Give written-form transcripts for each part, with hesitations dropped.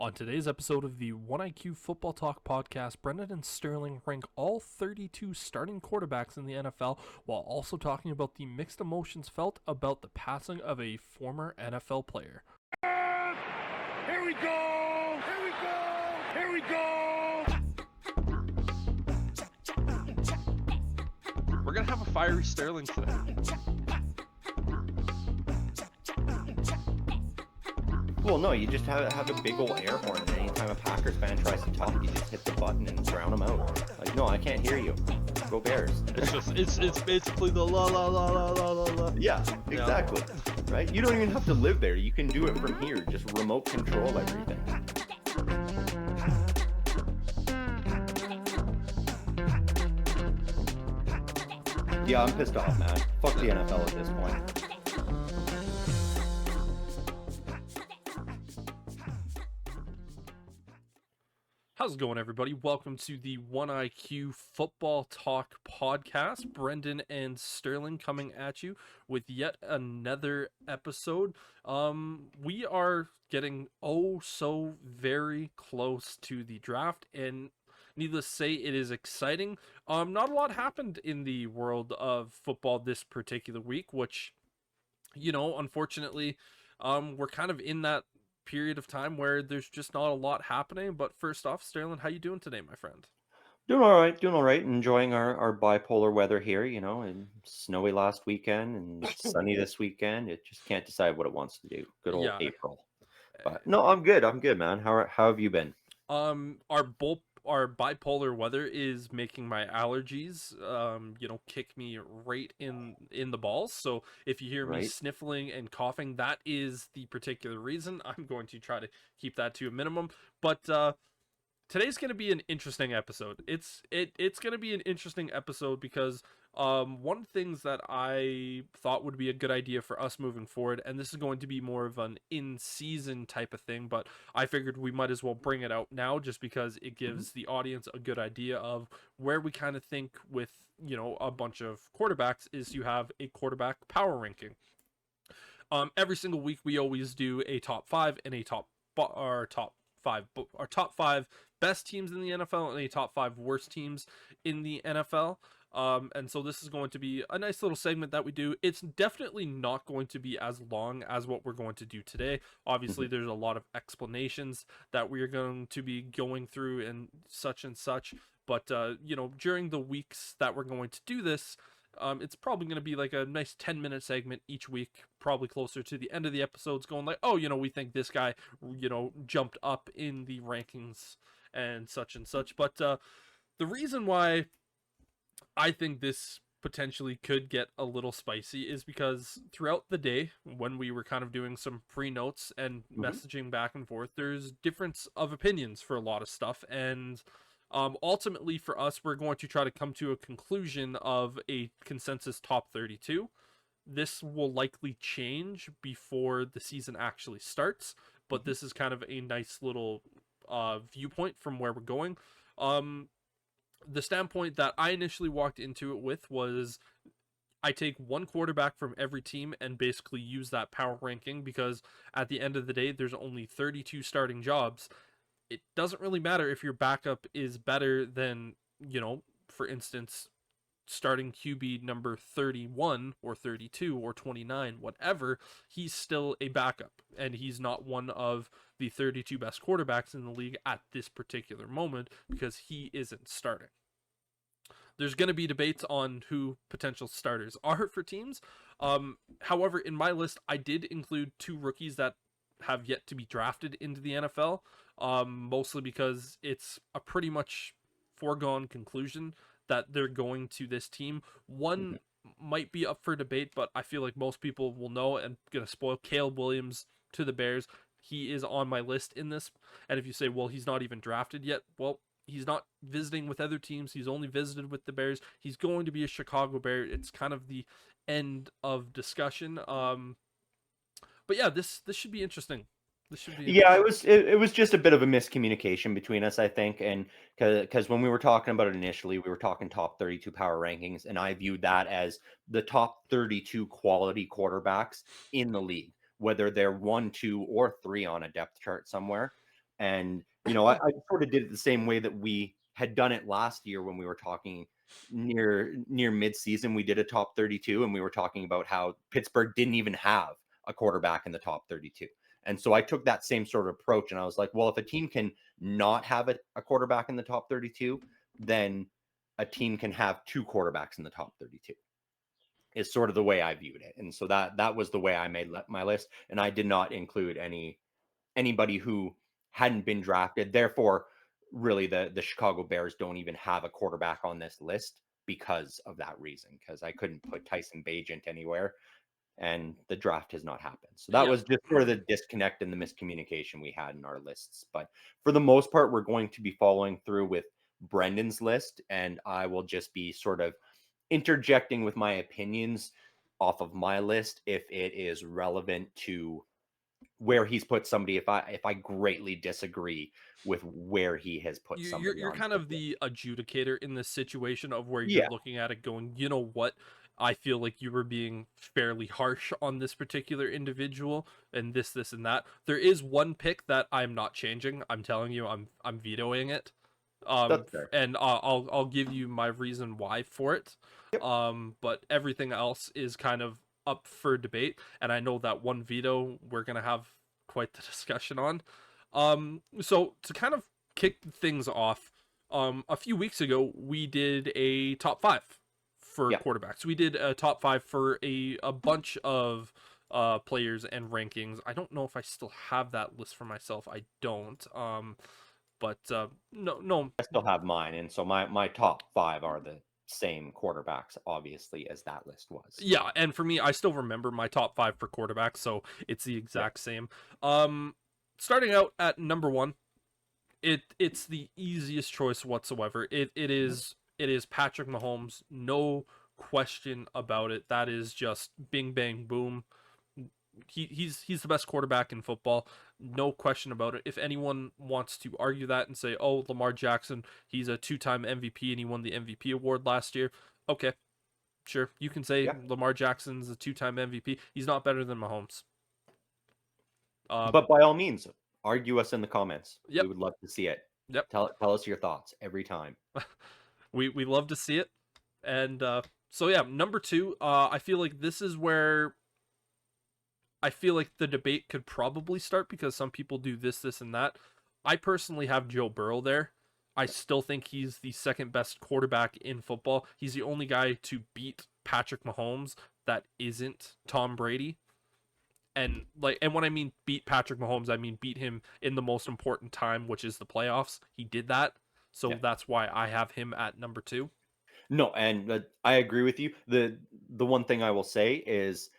On today's episode of the OneIQ Football Talk podcast, Brendan and Sterling rank all 32 starting quarterbacks in the NFL while also talking about the mixed emotions felt about the passing of a former NFL player. Here we go! Here we go! Here we go! We're going to have a fiery Sterling today. Well, no, you just have a big old air horn, and anytime a Packers fan tries to talk, you just hit the button and drown them out. Like, no, I can't hear you. Go Bears. It's basically the la la la la la la la. Yeah, exactly. Right? You don't even have to live there. You can do it from here. Just remote control everything. Yeah, I'm pissed off, man. Fuck the NFL at this point. How's it going, everybody? Welcome to the OneIQ Football Talk podcast. Brendan and Sterling coming at you with yet another episode. We are getting so very close to the draft, and needless to say, it is exciting. Not a lot happened in the world of football this particular week, which, unfortunately, we're kind of in that period of time where there's just not a lot happening. But first off, Sterling, how you doing today, my friend? Doing all right. Enjoying our bipolar weather here, and snowy last weekend and sunny this weekend. It just can't decide what it wants to do. Good old Yeah. April. But no, I'm good, man. How have you been? Our bipolar weather is making my allergies kick me right in the balls. So if you hear me Right. sniffling and coughing, that is the particular reason. I'm going to try to keep that to a minimum. But today's going to be an interesting episode. It's going to be an interesting episode because one of the things that I thought would be a good idea for us moving forward, and this is going to be more of an in-season type of thing, but I figured we might as well bring it out now just because it gives the audience a good idea of where we kind of think with, a bunch of quarterbacks is you have a quarterback power ranking. Every single week we always do a top 5 and a top 5 best teams in the NFL and a top 5 worst teams in the NFL. And so this is going to be a nice little segment that we do. It's definitely not going to be as long as what we're going to do today. Obviously, there's a lot of explanations that we are going to be going through and such. But, during the weeks that we're going to do this, it's probably going to be like a nice 10-minute segment each week, probably closer to the end of the episodes, going like, oh, we think this guy, jumped up in the rankings and such. But the reason why I think this potentially could get a little spicy is because throughout the day, when we were kind of doing some pre-notes and messaging back and forth, there's difference of opinions for a lot of stuff. And ultimately for us, we're going to try to come to a conclusion of a consensus top 32. This will likely change before the season actually starts, but this is kind of a nice little viewpoint from where we're going. The standpoint that I initially walked into it with was I take one quarterback from every team and basically use that power ranking because at the end of the day, there's only 32 starting jobs. It doesn't really matter if your backup is better than, for instance, starting QB number 31 or 32 or 29, whatever, he's still a backup and he's not one of the 32 best quarterbacks in the league at this particular moment because he isn't starting. There's going to be debates on who potential starters are for teams. However, in my list, I did include 2 rookies that have yet to be drafted into the NFL, mostly because it's a pretty much foregone conclusion that they're going to this team. One might be up for debate, but I feel like most people will know and going to spoil Caleb Williams to the Bears. He is on my list in this. And if you say, well, he's not even drafted yet, well, he's not visiting with other teams. He's only visited with the Bears. He's going to be a Chicago Bear. It's kind of the end of discussion. But yeah, this should be interesting. Yeah, it was just a bit of a miscommunication between us, I think, and because when we were talking about it initially, we were talking top 32 power rankings, and I viewed that as the top 32 quality quarterbacks in the league, whether they're 1, 2, or 3 on a depth chart somewhere. And, I sort of did it the same way that we had done it last year when we were talking near mid-season. We did a top 32 and we were talking about how Pittsburgh didn't even have a quarterback in the top 32. And so I took that same sort of approach and I was like, well, if a team can not have a quarterback in the top 32, then a team can have two quarterbacks in the top 32 is sort of the way I viewed it. And so that was the way I made my list. And I did not include anybody who hadn't been drafted. Therefore, really the Chicago Bears don't even have a quarterback on this list because of that reason. Because I couldn't put Tyson Bagent anywhere, and the draft has not happened. So that Yeah. was just sort of the disconnect and the miscommunication we had in our lists. But for the most part, we're going to be following through with Brendan's list, and I will just be sort of interjecting with my opinions off of my list if it is relevant to where he's put somebody, if I greatly disagree with where he has put somebody You're on kind his of list. the adjudicator in this situation of where you're Yeah, looking at it going, you know what? I feel like you were being fairly harsh on this particular individual and this and that. There is one pick that I'm not changing. I'm telling you, I'm vetoing it. that's fair. And I'll give you my reason why for it. Yep. But everything else is kind of up for debate, and I know that one veto we're gonna have quite the discussion on. So to kind of kick things off, a few weeks ago we did a top five for Yeah. quarterbacks. We did a top five for a bunch of players and rankings. I don't know if I still have that list for myself. I don't. But no, I still have mine, and so my top 5 are the same quarterbacks, obviously, as that list was. yeah, and for me, I still remember my top five for quarterbacks, so it's the Yeah. exact same. Um, Starting out at number one, it's the easiest choice whatsoever. Mhm. It is Patrick Mahomes, no question about it. That is just bing bang boom. He's the best quarterback in football, no question about it. If anyone wants to argue that and say, "Oh, Lamar Jackson, he's a two-time MVP and he won the MVP award last year," okay, sure, you can say Yeah. Lamar Jackson's a two-time MVP. He's not better than Mahomes. Uh, But by all means, argue us in the comments. We yep, would love to see it. yep. Tell us your thoughts every time. We love to see it, and so yeah, number two. I feel like this is where I feel like the debate could probably start because some people do this, and that. I personally have Joe Burrow there. I still think he's the second best quarterback in football. He's the only guy to beat Patrick Mahomes that isn't Tom Brady. And when I mean beat Patrick Mahomes, I mean beat him in the most important time, which is the playoffs. He did that. So Yeah. that's why I have him at number two. No, and I agree with you. The one thing I will say is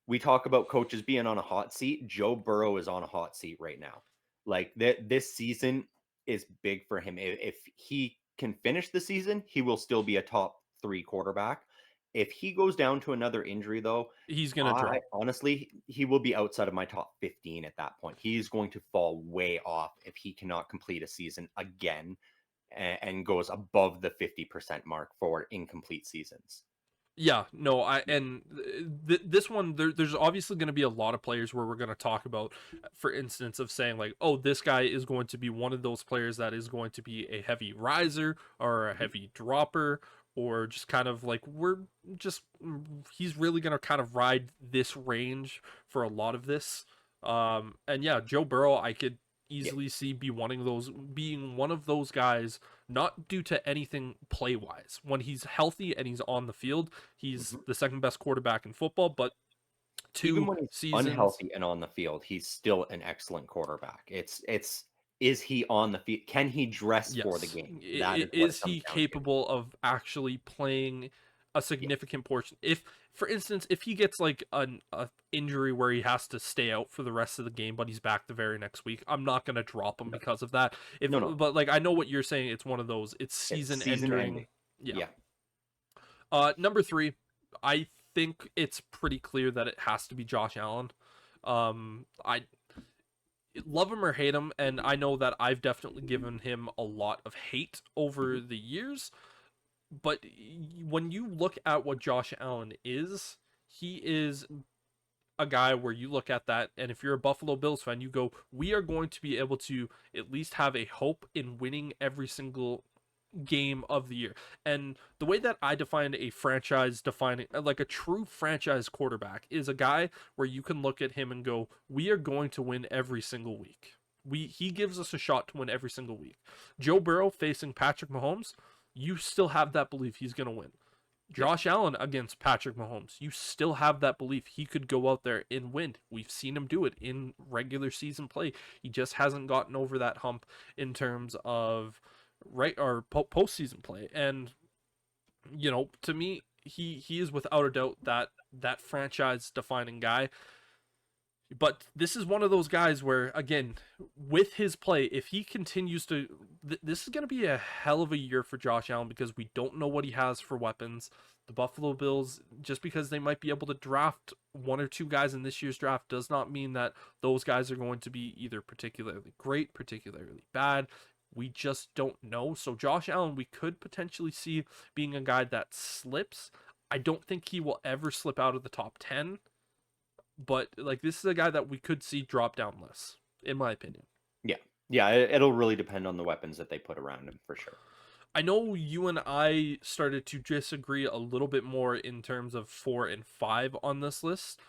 we talk about coaches being on a hot seat. Joe Burrow is on a hot seat right now. Like this season is big for him. If he can finish the season, he will still be a top 3 quarterback. If he goes down to another injury though, He's gonna I drop. honestly he will be outside of my top 15 at that point. He's going to fall way off if he cannot complete a season again and goes above the 50% mark for incomplete seasons. Yeah, no, this one there's obviously going to be a lot of players where we're going to talk about, for instance, of saying like, oh, this guy is going to be one of those players that is going to be a heavy riser or a Mhm. heavy dropper, or just kind of like just he's really going to kind of ride this range for a lot of this. And yeah, Joe Burrow, I could Yeah. easily see being one of those guys, not due to anything play wise. When he's healthy and he's on the field, he's Mhm. the second best quarterback in football. But Even two when he's seasons, unhealthy and on the field, he's still an excellent quarterback. It's is he on the field? Can he dress for the yes, game? That is what it is comes he down to. capable of actually playing a Yeah. significant portion? If, for instance, if he gets like a injury where he has to stay out for the rest of the game, but he's back the very next week, I'm not gonna drop him No, because of that. If, no, no. but like I know what you're saying, it's one of those. It's It's season season ending. ending. Yeah. Yeah. Number three, I think it's pretty clear that it has to be Josh Allen. I love him or hate him, and I know that I've definitely given him a lot of hate over Mhm. the years. But when you look at what Josh Allen is, he is a guy where you look at that, and if you're a Buffalo Bills fan, you go, we are going to be able to at least have a hope in winning every single game of the year. And the way that I define a franchise defining, like a true franchise quarterback, is a guy where you can look at him and go, we are going to win every single week. He gives us a shot to win every single week. Joe Burrow facing Patrick Mahomes, you still have that belief he's going to win. Josh Allen against Patrick Mahomes, you still have that belief he could go out there and win. We've seen him do it in regular season play. He just hasn't gotten over that hump in terms of postseason play. And to me, he is without a doubt that franchise defining guy. But this is one of those guys where, again, with his play, if he continues to, this is going to be a hell of a year for Josh Allen, because we don't know what he has for weapons. The Buffalo Bills, just because they might be able to draft one or two guys in this year's draft, does not mean that those guys are going to be either particularly great, particularly bad. We just don't know. So Josh Allen, we could potentially see being a guy that slips. I don't think he will ever slip out of the top 10. But like, this is a guy that we could see drop down less, in my opinion. Yeah, it'll really depend on the weapons that they put around him for sure. I know you and I started to disagree a little bit more in terms of 4 and 5 on this list.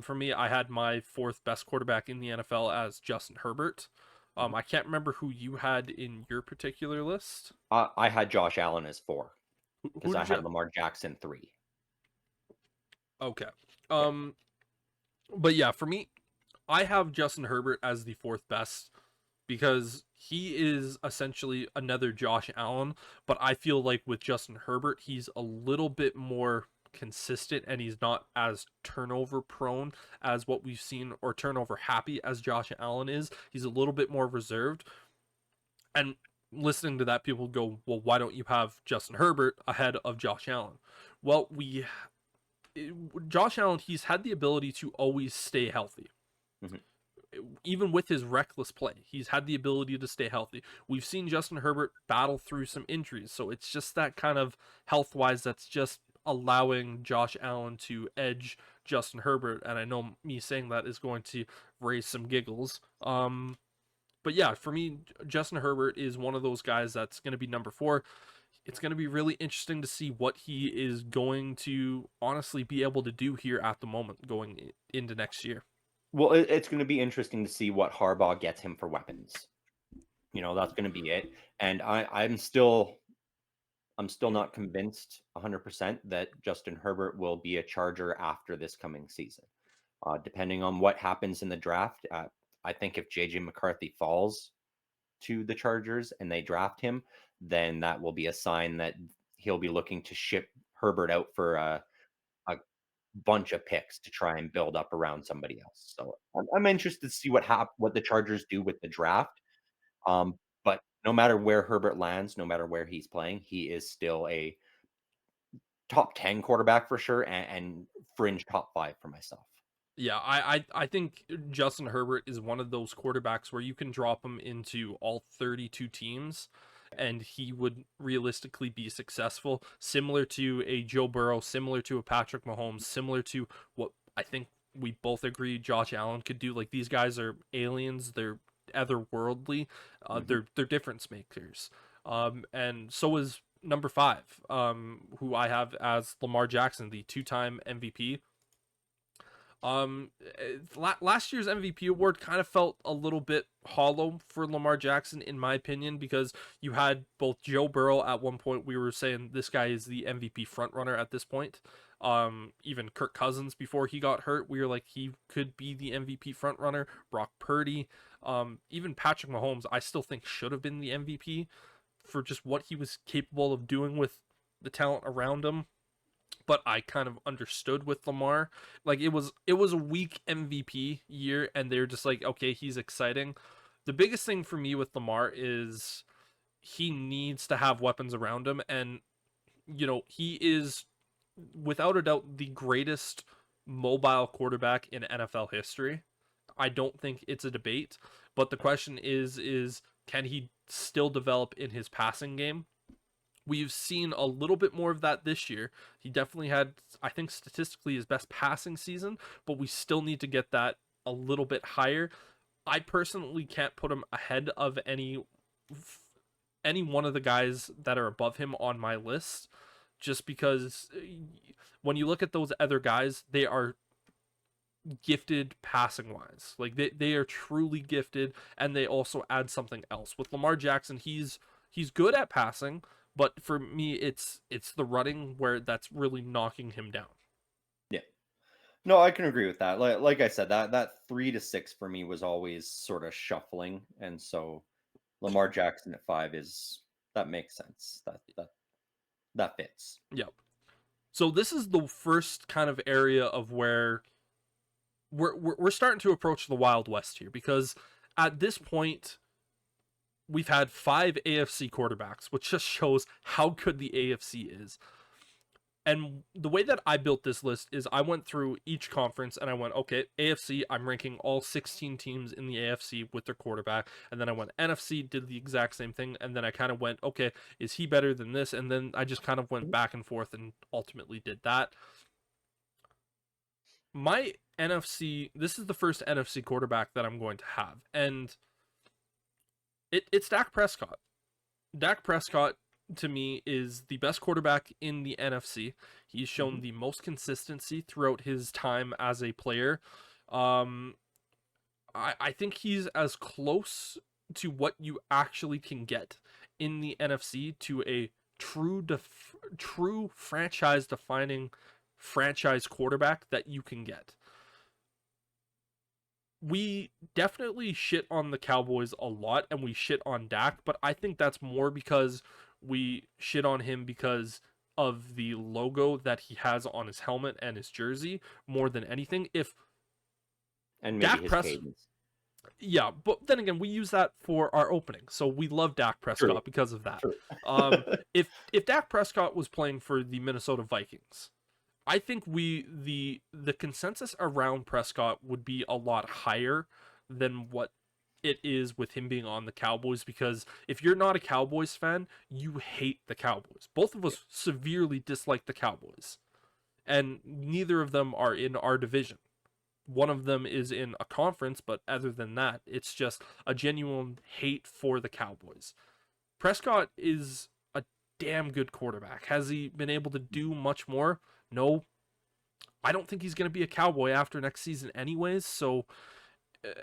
For me, I had my fourth best quarterback in the NFL as Justin Herbert. I can't remember who you had in your particular list. I had Josh Allen as 4 because Who I did you? had Lamar Jackson 3. Okay. Yeah. But yeah, for me, I have Justin Herbert as the fourth best, because he is essentially another Josh Allen, but I feel like with Justin Herbert, he's a little bit more consistent, and he's not as turnover prone as what we've seen, or turnover happy as Josh Allen is. He's a little bit more reserved. And listening to that, people go, well, why don't you have Justin Herbert ahead of Josh Allen? Well, Josh Allen, he's had the ability to always stay healthy. Mm-hmm. Even with his reckless play, he's had the ability to stay healthy. We've seen Justin Herbert battle through some injuries, so it's just that kind of health-wise that's just allowing Josh Allen to edge Justin Herbert, and I know me saying that is going to raise some giggles. But yeah, for me, Justin Herbert is one of those guys that's going to be number 4. It's going to be really interesting to see what he is going to honestly be able to do here at the moment going into next year. Well, it's going to be interesting to see what Harbaugh gets him for weapons. That's going to be it. And I'm still not convinced 100% that Justin Herbert will be a Charger after this coming season. Depending on what happens in the draft, I think if JJ McCarthy falls to the Chargers and they draft him, then that will be a sign that he'll be looking to ship Herbert out for a bunch of picks to try and build up around somebody else. So I'm interested to see what the Chargers do with the draft. But no matter where Herbert lands, no matter where he's playing, he is still a top 10 quarterback for sure, and fringe top 5 for myself. Yeah, I think Justin Herbert is one of those quarterbacks where you can drop him into all 32 teams and he would realistically be successful, similar to a Joe Burrow, similar to a Patrick Mahomes, similar to what I think we both agree Josh Allen could do. Like, these guys are aliens, they're otherworldly, they're difference makers. And so is number 5, who I have as Lamar Jackson, the 2-time MVP. Last year's MVP award kind of felt a little bit hollow for Lamar Jackson, in my opinion, because you had both Joe Burrow. At one point we were saying this guy is the MVP frontrunner at this point. Even Kirk Cousins, before he got hurt, we were like, he could be the MVP frontrunner. Brock Purdy, even Patrick Mahomes, I still think should have been the MVP for just what he was capable of doing with the talent around him. But I kind of understood with Lamar. Like, it was a weak MVP year, and they're just like, okay, he's exciting. The biggest thing for me with Lamar is he needs to have weapons around him, and he is without a doubt the greatest mobile quarterback in NFL history. I don't think it's a debate, but the question is can he still develop in his passing game? We've seen a little bit more of that this year. He definitely had, I think, statistically his best passing season, but we still need to get that a little bit higher. I personally can't put him ahead of any one of the guys that are above him on my list, just because when you look at those other guys, they are gifted passing wise. Like they are truly gifted, and they also add something else. With Lamar Jackson, he's good at passing, but for me it's the running where that's really knocking him down. Yeah. No, I can agree with that. Like I said, that 3 to 6 for me was always sort of shuffling, and so Lamar Jackson at 5 is that makes sense. That fits. Yeah. So this is the first kind of area of where we're starting to approach the Wild West here, because at this point we've had 5 AFC quarterbacks, which just shows how good the AFC is. And the way that I built this list is I went through each conference and I went, okay, AFC, I'm ranking all 16 teams in the AFC with their quarterback. And then I went NFC, did the exact same thing. And then I kind of went, okay, is he better than this? And then I just kind of went back and forth and ultimately did that. My NFC, this is the first NFC quarterback that I'm going to have. And it's Dak Prescott. Dak Prescott, to me, is the best quarterback in the NFC. He's shown the most consistency throughout his time as a player. I think he's as close to what you actually can get in the NFC to a true franchise defining franchise quarterback that you can get. We definitely shit on the Cowboys a lot and we shit on Dak, but I think that's more because we shit on him because of the logo that he has on his helmet and his jersey more than anything. If And maybe Dak his Prescott, cadence. yeah, but then again, we use that for our opening, so we love Dak Prescott True. because of that. True. If Dak Prescott was playing for the Minnesota Vikings, I think the consensus around Prescott would be a lot higher than what it is with him being on the Cowboys, because if you're not a Cowboys fan, you hate the Cowboys. Both of us severely dislike the Cowboys, and neither of them are in our division. One of them is in a conference, but other than that, it's just a genuine hate for the Cowboys. Prescott is a damn good quarterback. Has he been able to do much more? No. I don't think he's going to be a Cowboy after next season anyways, so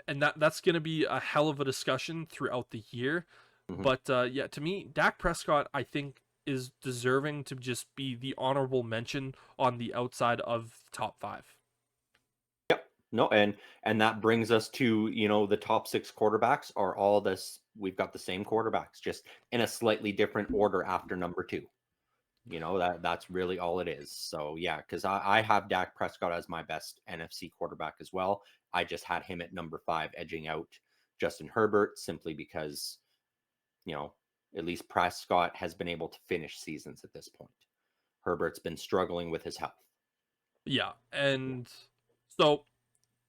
and that's going to be a hell of a discussion throughout the year. Mhm. But yeah, to me, Dak Prescott, I think, is deserving to just be the honorable mention on the outside of the top 5. No, and that brings us to, the top 6 quarterbacks are all this. We've got the same quarterbacks, just in a slightly different order after number 2. That's really all it is. So yeah, because I have Dak Prescott as my best NFC quarterback as well. I just had him at number 5, edging out Justin Herbert, simply because, at least Prescott has been able to finish seasons at this point. Herbert's been struggling with his health. Yeah, and so,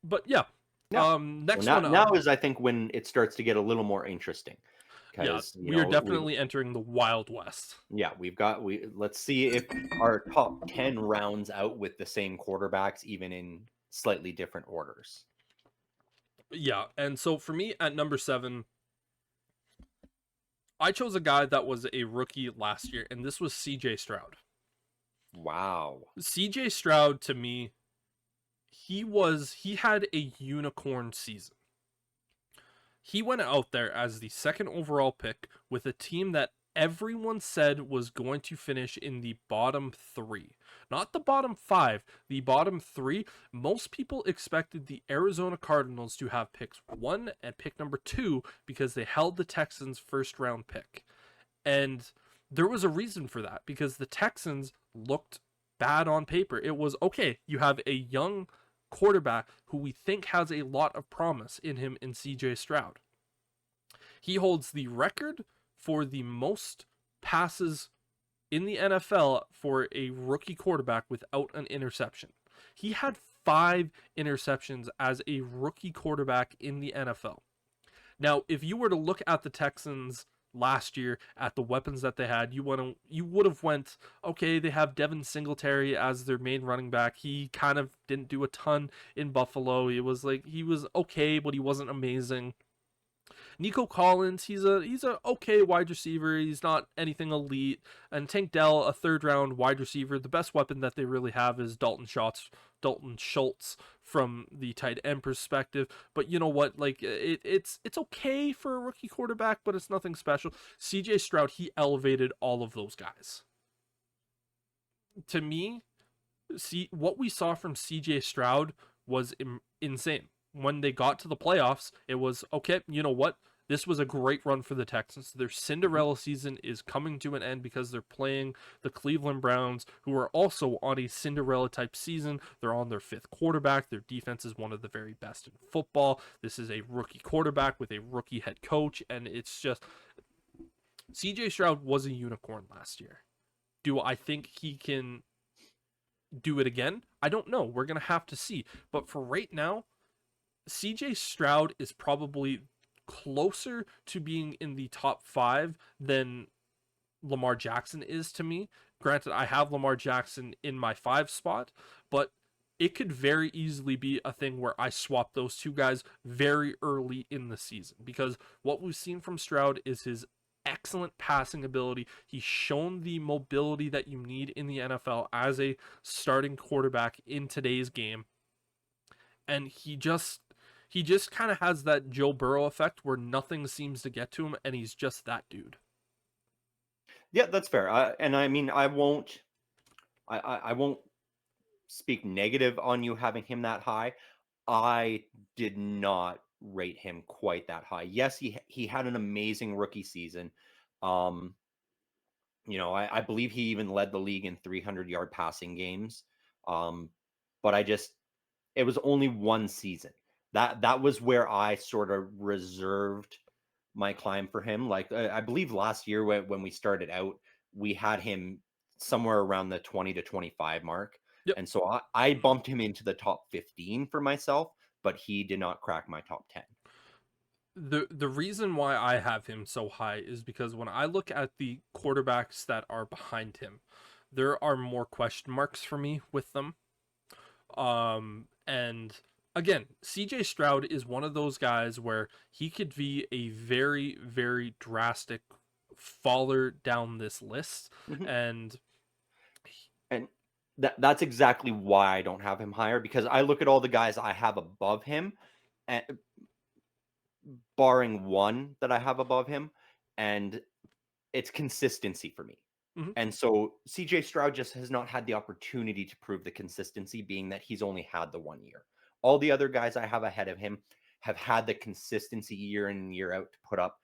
but yeah, Yeah. next Well, one. now is, I think, when it starts to get a little more interesting, Yeah, because we are definitely entering the Wild West. let's see if our top 10 rounds out with the same quarterbacks, even in slightly different orders. Yeah, and so for me at number 7, I chose a guy that was a rookie last year, and this was CJ Stroud. Wow. CJ Stroud, to me, he had a unicorn season. He went out there as the second overall pick with a team that everyone said was going to finish in the bottom 3. Not the bottom 5, the bottom 3. Most people expected the Arizona Cardinals to have picks 1 and pick number 2 because they held the Texans' first round pick. And there was a reason for that, because the Texans looked bad on paper. It was, okay, you have a young quarterback who we think has a lot of promise in him in CJ Stroud. He holds the record for the most passes in the NFL for a rookie quarterback without an interception. He had 5 interceptions as a rookie quarterback in the NFL. Now, if you were to look at the Texans last year at the weapons that they had, you would have went, okay, they have Devin Singletary as their main running back. He kind of didn't do a ton in Buffalo. It was like he was okay, but he wasn't amazing. Nico Collins, he's a okay wide receiver. He's not anything elite. And Tank Dell, a third round wide receiver. The best weapon that they really have is Dalton Schultz from the tight end perspective. But you know what? Like it's okay for a rookie quarterback, but it's nothing special. CJ Stroud, he elevated all of those guys. To me, see what we saw from CJ Stroud was insane. When they got to the playoffs, it was okay, you know what? This was a great run for the Texans. Their Cinderella season is coming to an end because they're playing the Cleveland Browns, who are also on a Cinderella type season. They're on their fifth quarterback. Their defense is one of the very best in football. This is a rookie quarterback with a rookie head coach, and it's just CJ Stroud was a unicorn last year. Do I think he can do it again? I don't know. We're going to have to see. But for right now, CJ Stroud is probably closer to being in the top 5 than Lamar Jackson is to me. Granted, I have Lamar Jackson in my 5 spot, but it could very easily be a thing where I swap those two guys very early in the season, because what we've seen from Stroud is his excellent passing ability. He's shown the mobility that you need in the NFL as a starting quarterback in today's game. And he just kind of has that Joe Burrow effect where nothing seems to get to him, and he's just that dude. Yeah, that's fair. And I mean, I won't speak negative on you having him that high. I did not rate him quite that high. Yes, he had an amazing rookie season. I believe he even led the league in 300-yard passing games. But it was only one season. That was where I sort of reserved my climb for him. Like I believe last year when we started out, we had him somewhere around the 20 to 25 mark. Yep. And so I bumped him into the top 15 for myself, but he did not crack my top 10. The reason why I have him so high is because when I look at the quarterbacks that are behind him, there are more question marks for me with them. And again, CJ Stroud is one of those guys where he could be a very, very drastic faller down this list. Mhm. And that's exactly why I don't have him higher, because I look at all the guys I have above him, and barring one that I have above him, and it's consistency for me. Mhm. And so CJ Stroud just has not had the opportunity to prove the consistency, being that he's only had the 1 year. All the other guys I have ahead of him have had the consistency year in and year out to put up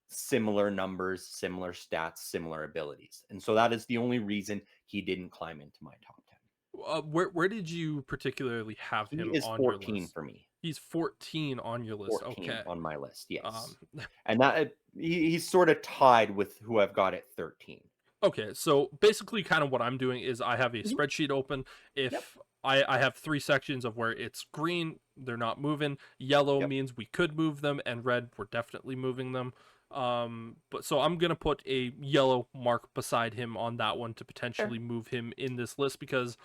similar numbers, similar stats, similar abilities. And so that is the only reason he didn't climb into my top 10. Where did you particularly have He him is on your 14 list? for me. He's 14 on your list. 14 Okay. on my list, yes. Um, And that he's sort of tied with who I've got at 13. okay, so basically kind of what I'm doing is I have a Mhm. spreadsheet open. If Yep. I have 3 sections of where it's green, they're not moving. Yellow Yep. means we could move them, and red, we're definitely moving them. But so I'm gonna put a yellow mark beside him on that one to potentially move him in this list, because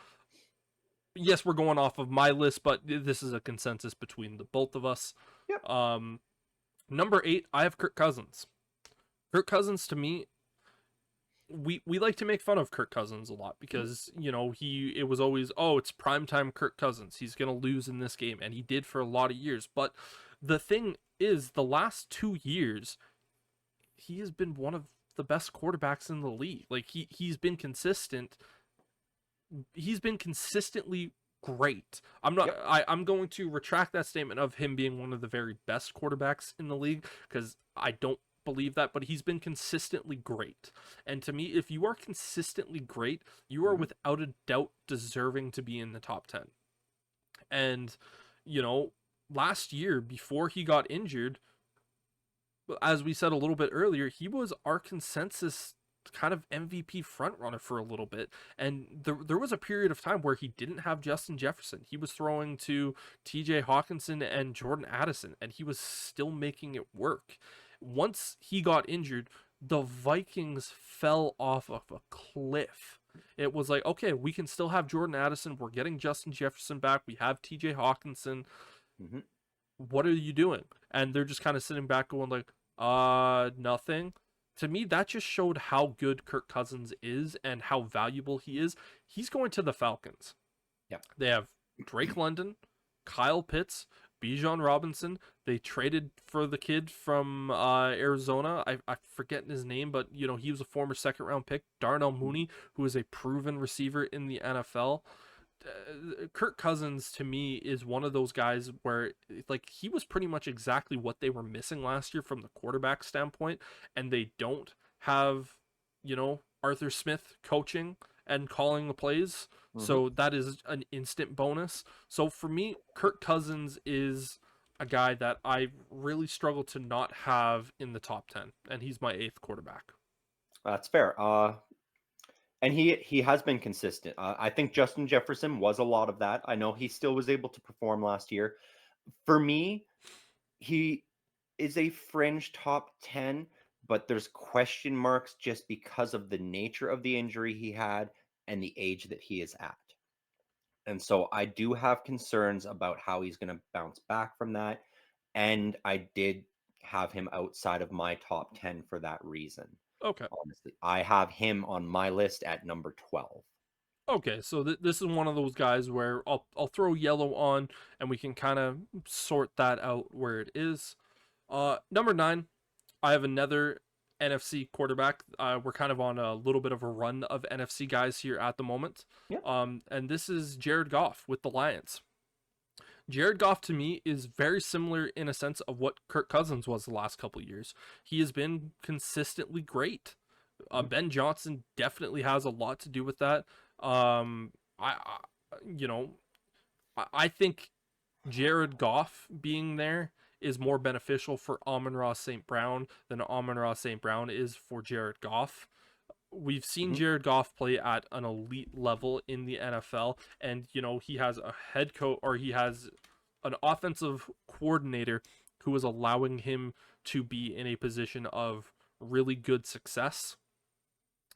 yes, we're going off of my list, but this is a consensus between the both of us. Yep. Number 8, I have Kirk Cousins. Kirk Cousins, to me, we like to make fun of Kirk Cousins a lot because it was always, oh, it's primetime Kirk Cousins, he's gonna lose in this game, and he did for a lot of years. But the thing is, the last 2 years he has been one of the best quarterbacks in the league. Like he's been consistent. He's been consistently great. I'm not. Yep. I'm going to retract that statement of him being one of the very best quarterbacks in the league, because I don't believe that. But he's been consistently great. And to me, if you are consistently great, you are Mhm. without a doubt deserving to be in the top 10. And last year before he got injured, as we said a little bit earlier, he was our consensus kind of MVP frontrunner for a little bit. And there was a period of time where he didn't have Justin Jefferson. He was throwing to TJ Hawkinson and Jordan Addison, and he was still making it work. once he got injured, the Vikings fell off of a cliff. It was like, okay, we can still have Jordan Addison. We're getting Justin Jefferson back. We have TJ Hawkinson. Hmm. What are you doing? And they're just kind of sitting back going like, nothing. To me, that just showed how good Kirk Cousins is and how valuable he is. He's going to the Falcons. Yeah. They have Drake London, Kyle Pitts, Bijan Robinson. They traded for the kid from Arizona. I forget his name, but he was a former second round pick, Darnell Mooney, who is a proven receiver in the NFL. Kirk Cousins to me is one of those guys where like he was pretty much exactly what they were missing last year from the quarterback standpoint, and they don't have Arthur Smith coaching and calling the plays, Hmm. so that is an instant bonus. So for me, Kirk Cousins is a guy that I really struggle to not have in the top 10, and he's my 8th quarterback. That's fair. And he has been consistent. I think Justin Jefferson was a lot of that. I know he still was able to perform last year. For me, he is a fringe top 10, but there's question marks just because of the nature of the injury he had and the age that he is at. And so I do have concerns about how he's going to bounce back from that. And I did have him outside of my top 10 for that reason. Okay. Honestly, I have him on my list at number 12. Okay, so this is one of those guys where I'll throw yellow on, and we can kind of sort that out where it is. Number 9, I have another NFC quarterback. We're kind of on a little bit of a run of NFC guys here at the moment. Yeah. And this is Jared Goff with the Lions. Jared Goff to me is very similar in a sense of what Kirk Cousins was the last couple years. He has been consistently great. Mhm. Ben Johnson definitely has a lot to do with that. I you know, I think Jared Goff being there is more beneficial for Amon-Ra St. Brown than Amon-Ra St. Brown is for Jared Goff. We've seen Mhm. Jared Goff play at an elite level in the NFL, and he has a head coach, or he has an offensive coordinator who is allowing him to be in a position of really good success,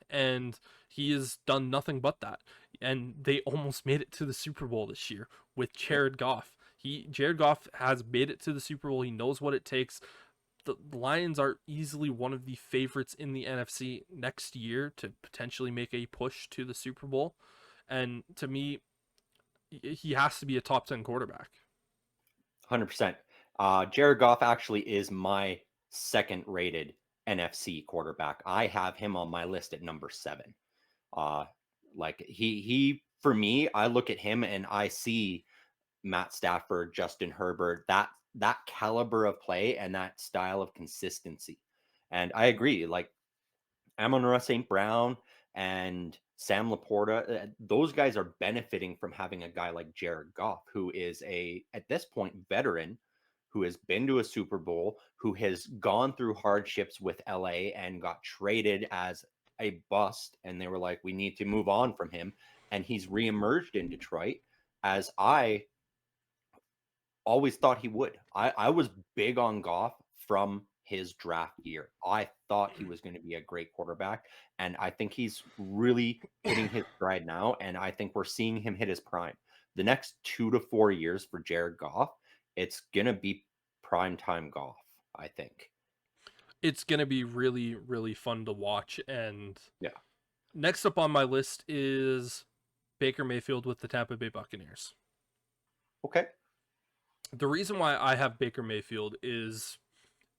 and he has done nothing but that. And they almost made it to the Super Bowl this year with Yeah. Jared Goff. Jared Goff has made it to the Super Bowl. He knows what it takes. The Lions are easily one of the favorites in the NFC next year to potentially make a push to the Super Bowl. And to me, he has to be a top 10 quarterback. 100%. Jared Goff actually is my second rated NFC quarterback. I have him on my list at number 7. Uh, like he for me, I look at him and I see Matt Stafford, Justin Herbert, that caliber of play and that style of consistency. And I agree. Like Amon-Ra St. Brown and Sam Laporta, those guys are benefiting from having a guy like Jared Goff, who is at this point, veteran, who has been to a Super Bowl, who has gone through hardships with LA and got traded as a bust. And they were like, we need to move on from him. And he's reemerged in Detroit, as I always thought he would. I was big on Goff from his draft year. I thought he was going to be a great quarterback, and I think he's really hitting his stride now. And I think we're seeing him hit his prime. The next 2 to 4 years for Jared Goff, it's gonna be prime time Goff. I think. It's going to be really, really fun to watch. And Yeah. next up on my list is Baker Mayfield with the Tampa Bay Buccaneers. Okay. The reason why I have Baker Mayfield is,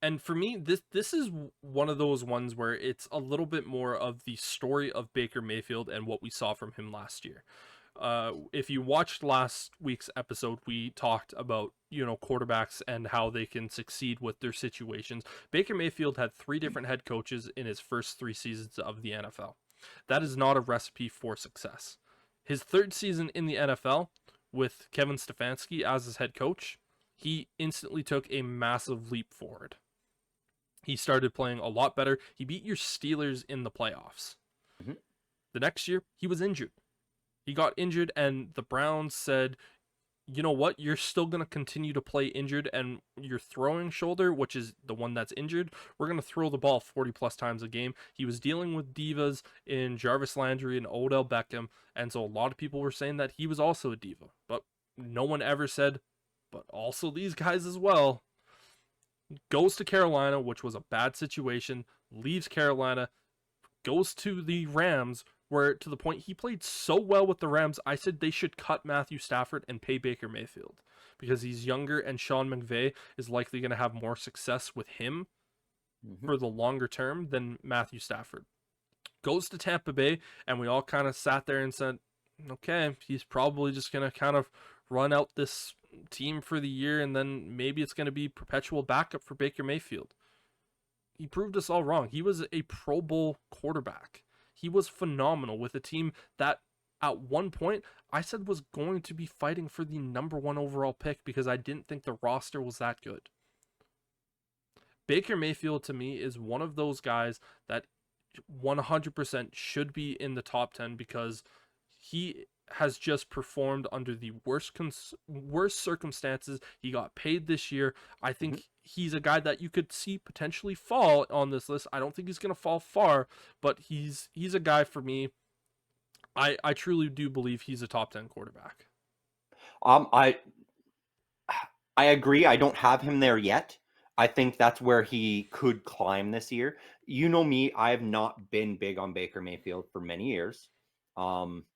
and for me, this is one of those ones where it's a little bit more of the story of Baker Mayfield and what we saw from him last year. If you watched last week's episode, we talked about quarterbacks and how they can succeed with their situations. Baker Mayfield had 3 different head coaches in his first 3 seasons of the NFL. That is not a recipe for success. His 3rd season in the NFL with Kevin Stefanski as his head coach, he instantly took a massive leap forward. He started playing a lot better. He beat your Steelers in the playoffs. Mhm. The next year, he was injured. He got injured, and the Browns said, you know what? You're still going to continue to play injured, and your throwing shoulder, which is the one that's injured, we're going to throw the ball 40 plus times a game. He was dealing with divas in Jarvis Landry and Odell Beckham, and so a lot of people were saying that he was also a diva, but no one ever said, but also these guys as well. Goes to Carolina, which was a bad situation, leaves Carolina, goes to the Rams, where to the point he played so well with the Rams, I said they should cut Matthew Stafford and pay Baker Mayfield because he's younger and Sean McVay is likely going to have more success with him Mhm. for the longer term than Matthew Stafford. Goes to Tampa Bay, and we all kind of sat there and said, okay, he's probably just going to kind of run out this team for the year, and then maybe it's going to be perpetual backup for Baker Mayfield. He proved us all wrong. He was a Pro Bowl quarterback. He was phenomenal with a team that at one point I said was going to be fighting for the number one overall pick because I didn't think the roster was that good. Baker Mayfield to me is one of those guys that 100% should be in the top 10 because he has just performed under the worst circumstances. He got paid this year. I Mhm. think he's a guy that you could see potentially fall on this list. I don't think he's going to fall far, but he's a guy for me. I truly do believe he's a top 10 quarterback. Um, I I agree. I don't have him there yet. I think that's where he could climb this year. You know me, I have not been big on Baker Mayfield for many years. Um,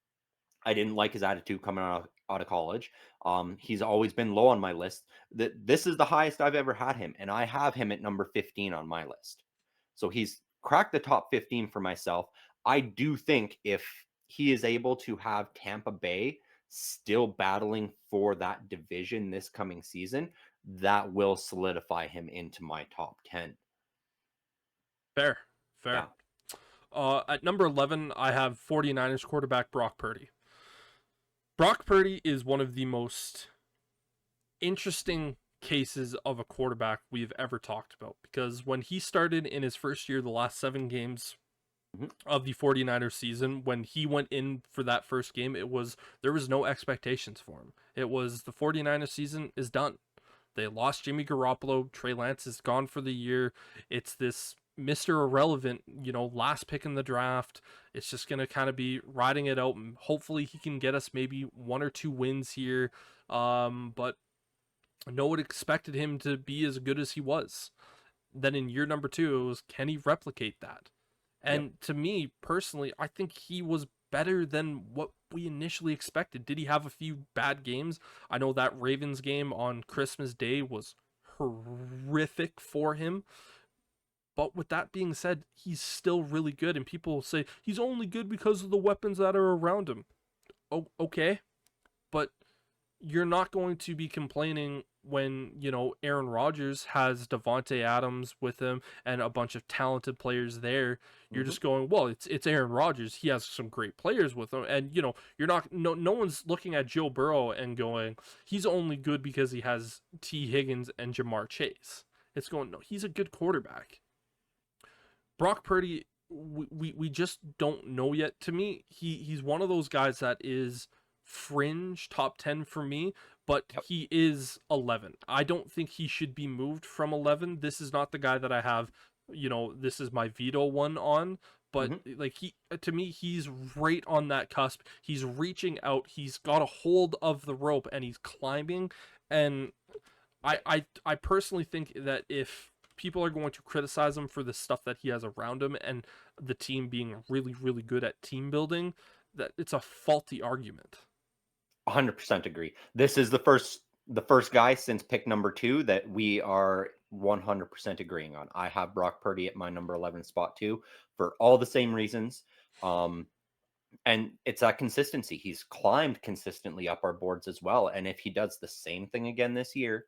I didn't like his attitude coming out of college. He's always been low on my list. This is the highest I've ever had him, and I have him at number 15 on my list. So he's cracked the top 15 for myself. I do think if he is able to have Tampa Bay still battling for that division this coming season, that will solidify him into my top 10. Fair, fair. Yeah. At number 11, I have 49ers quarterback Brock Purdy. Brock Purdy is one of the most interesting cases of a quarterback we've ever talked about because when he started in his first year, the last 7 games Mhm. of the 49ers season, when he went in for that first game, there was no expectations for him. It was the 49ers season is done. They lost Jimmy Garoppolo. Trey Lance is gone for the year. It's this Mr. Irrelevant, last pick in the draft. It's just going to kind of be riding it out. And hopefully he can get us maybe 1 or 2 wins here. But no one expected him to be as good as he was. Then in year number 2, it was, can he replicate that? Yep. And to me personally, I think he was better than what we initially expected. Did he have a few bad games? I know that Ravens game on Christmas Day was horrific for him. But with that being said, he's still really good. And people say he's only good because of the weapons that are around him. Oh, okay. But you're not going to be complaining when, Aaron Rodgers has Devontae Adams with him and a bunch of talented players there. You're Mhm. just going, well, it's Aaron Rodgers. He has some great players with him. And, you're not, no one's looking at Joe Burrow and going, he's only good because he has T. Higgins and Jamar Chase. It's going, no, he's a good quarterback. Brock Purdy, we just don't know yet. To me, he's one of those guys that is fringe top 10 for me, but Yep. he is 11. I don't think he should be moved from 11. This is not the guy that I have, this is my veto one on, but Mhm. like he to me he's right on that cusp. He's reaching out. He's got a hold of the rope and he's climbing, and I personally think that if people are going to criticize him for the stuff that he has around him and the team being really, really good at team building, that it's a faulty argument. 100% agree. This is the first guy since pick number 2 that we are 100% agreeing on. I have Brock Purdy at my number 11 spot too for all the same reasons. Um, and it's that consistency. He's climbed consistently up our boards as well. And if he does the same thing again this year,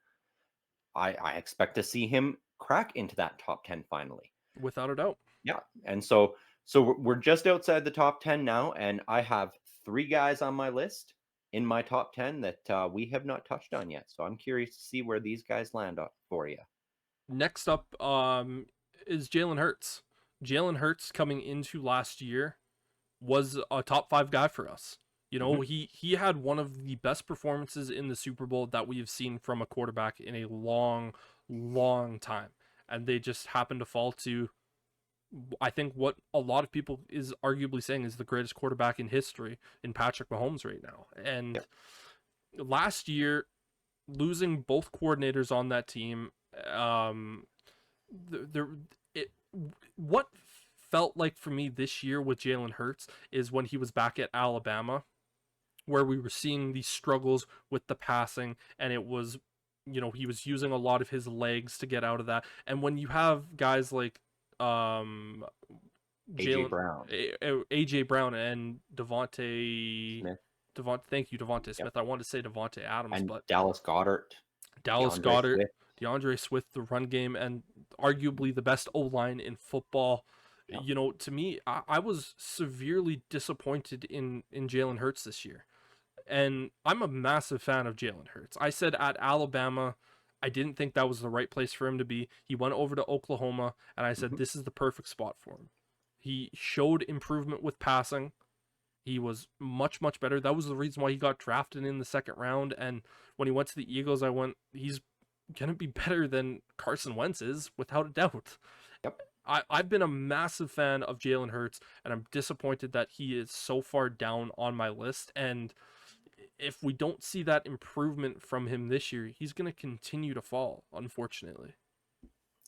I expect to see him crack into that top 10 finally. Without a doubt. Yeah. And so we're just outside the top 10 now, and I have 3 guys on my list in my top 10 that we have not touched on yet. So I'm curious to see where these guys land up for you. Next up is Jalen Hurts. Jalen Hurts coming into last year was a top 5 guy for us. You know, Mhm. he had one of the best performances in the Super Bowl that we have seen from a quarterback in a long, long time. And they just happened to fall to, I think, what a lot of people is arguably saying is the greatest quarterback in history in Patrick Mahomes right now. And Yep. last year, losing both coordinators on that team, there it what felt like for me this year with Jalen Hurts is when he was back at Alabama, where we were seeing these struggles with the passing, and it was, he was using a lot of his legs to get out of that. And when you have guys like um AJ Jalen, Brown, AJ Brown and Devonte, Smith, thank you, Devonte yep, Smith. I wanted to say Devonte Adams, and but Dallas Goddard, Dallas DeAndre Goddard, Swift. DeAndre Swift, the run game, and arguably the best O line in football. Yep. To me, I was severely disappointed in Jalen Hurts this year, and I'm a massive fan of Jalen Hurts. I said at Alabama, I didn't think that was the right place for him to be. He went over to Oklahoma, and I said Mhm. this is the perfect spot for him. He showed improvement with passing. He was much, much better. That was the reason why he got drafted in the second round. And when he went to the Eagles, I went, he's going to be better than Carson Wentz is, without a doubt. Yep. I've been a massive fan of Jalen Hurts, and I'm disappointed that he is so far down on my list. And if we don't see that improvement from him this year, he's going to continue to fall, unfortunately.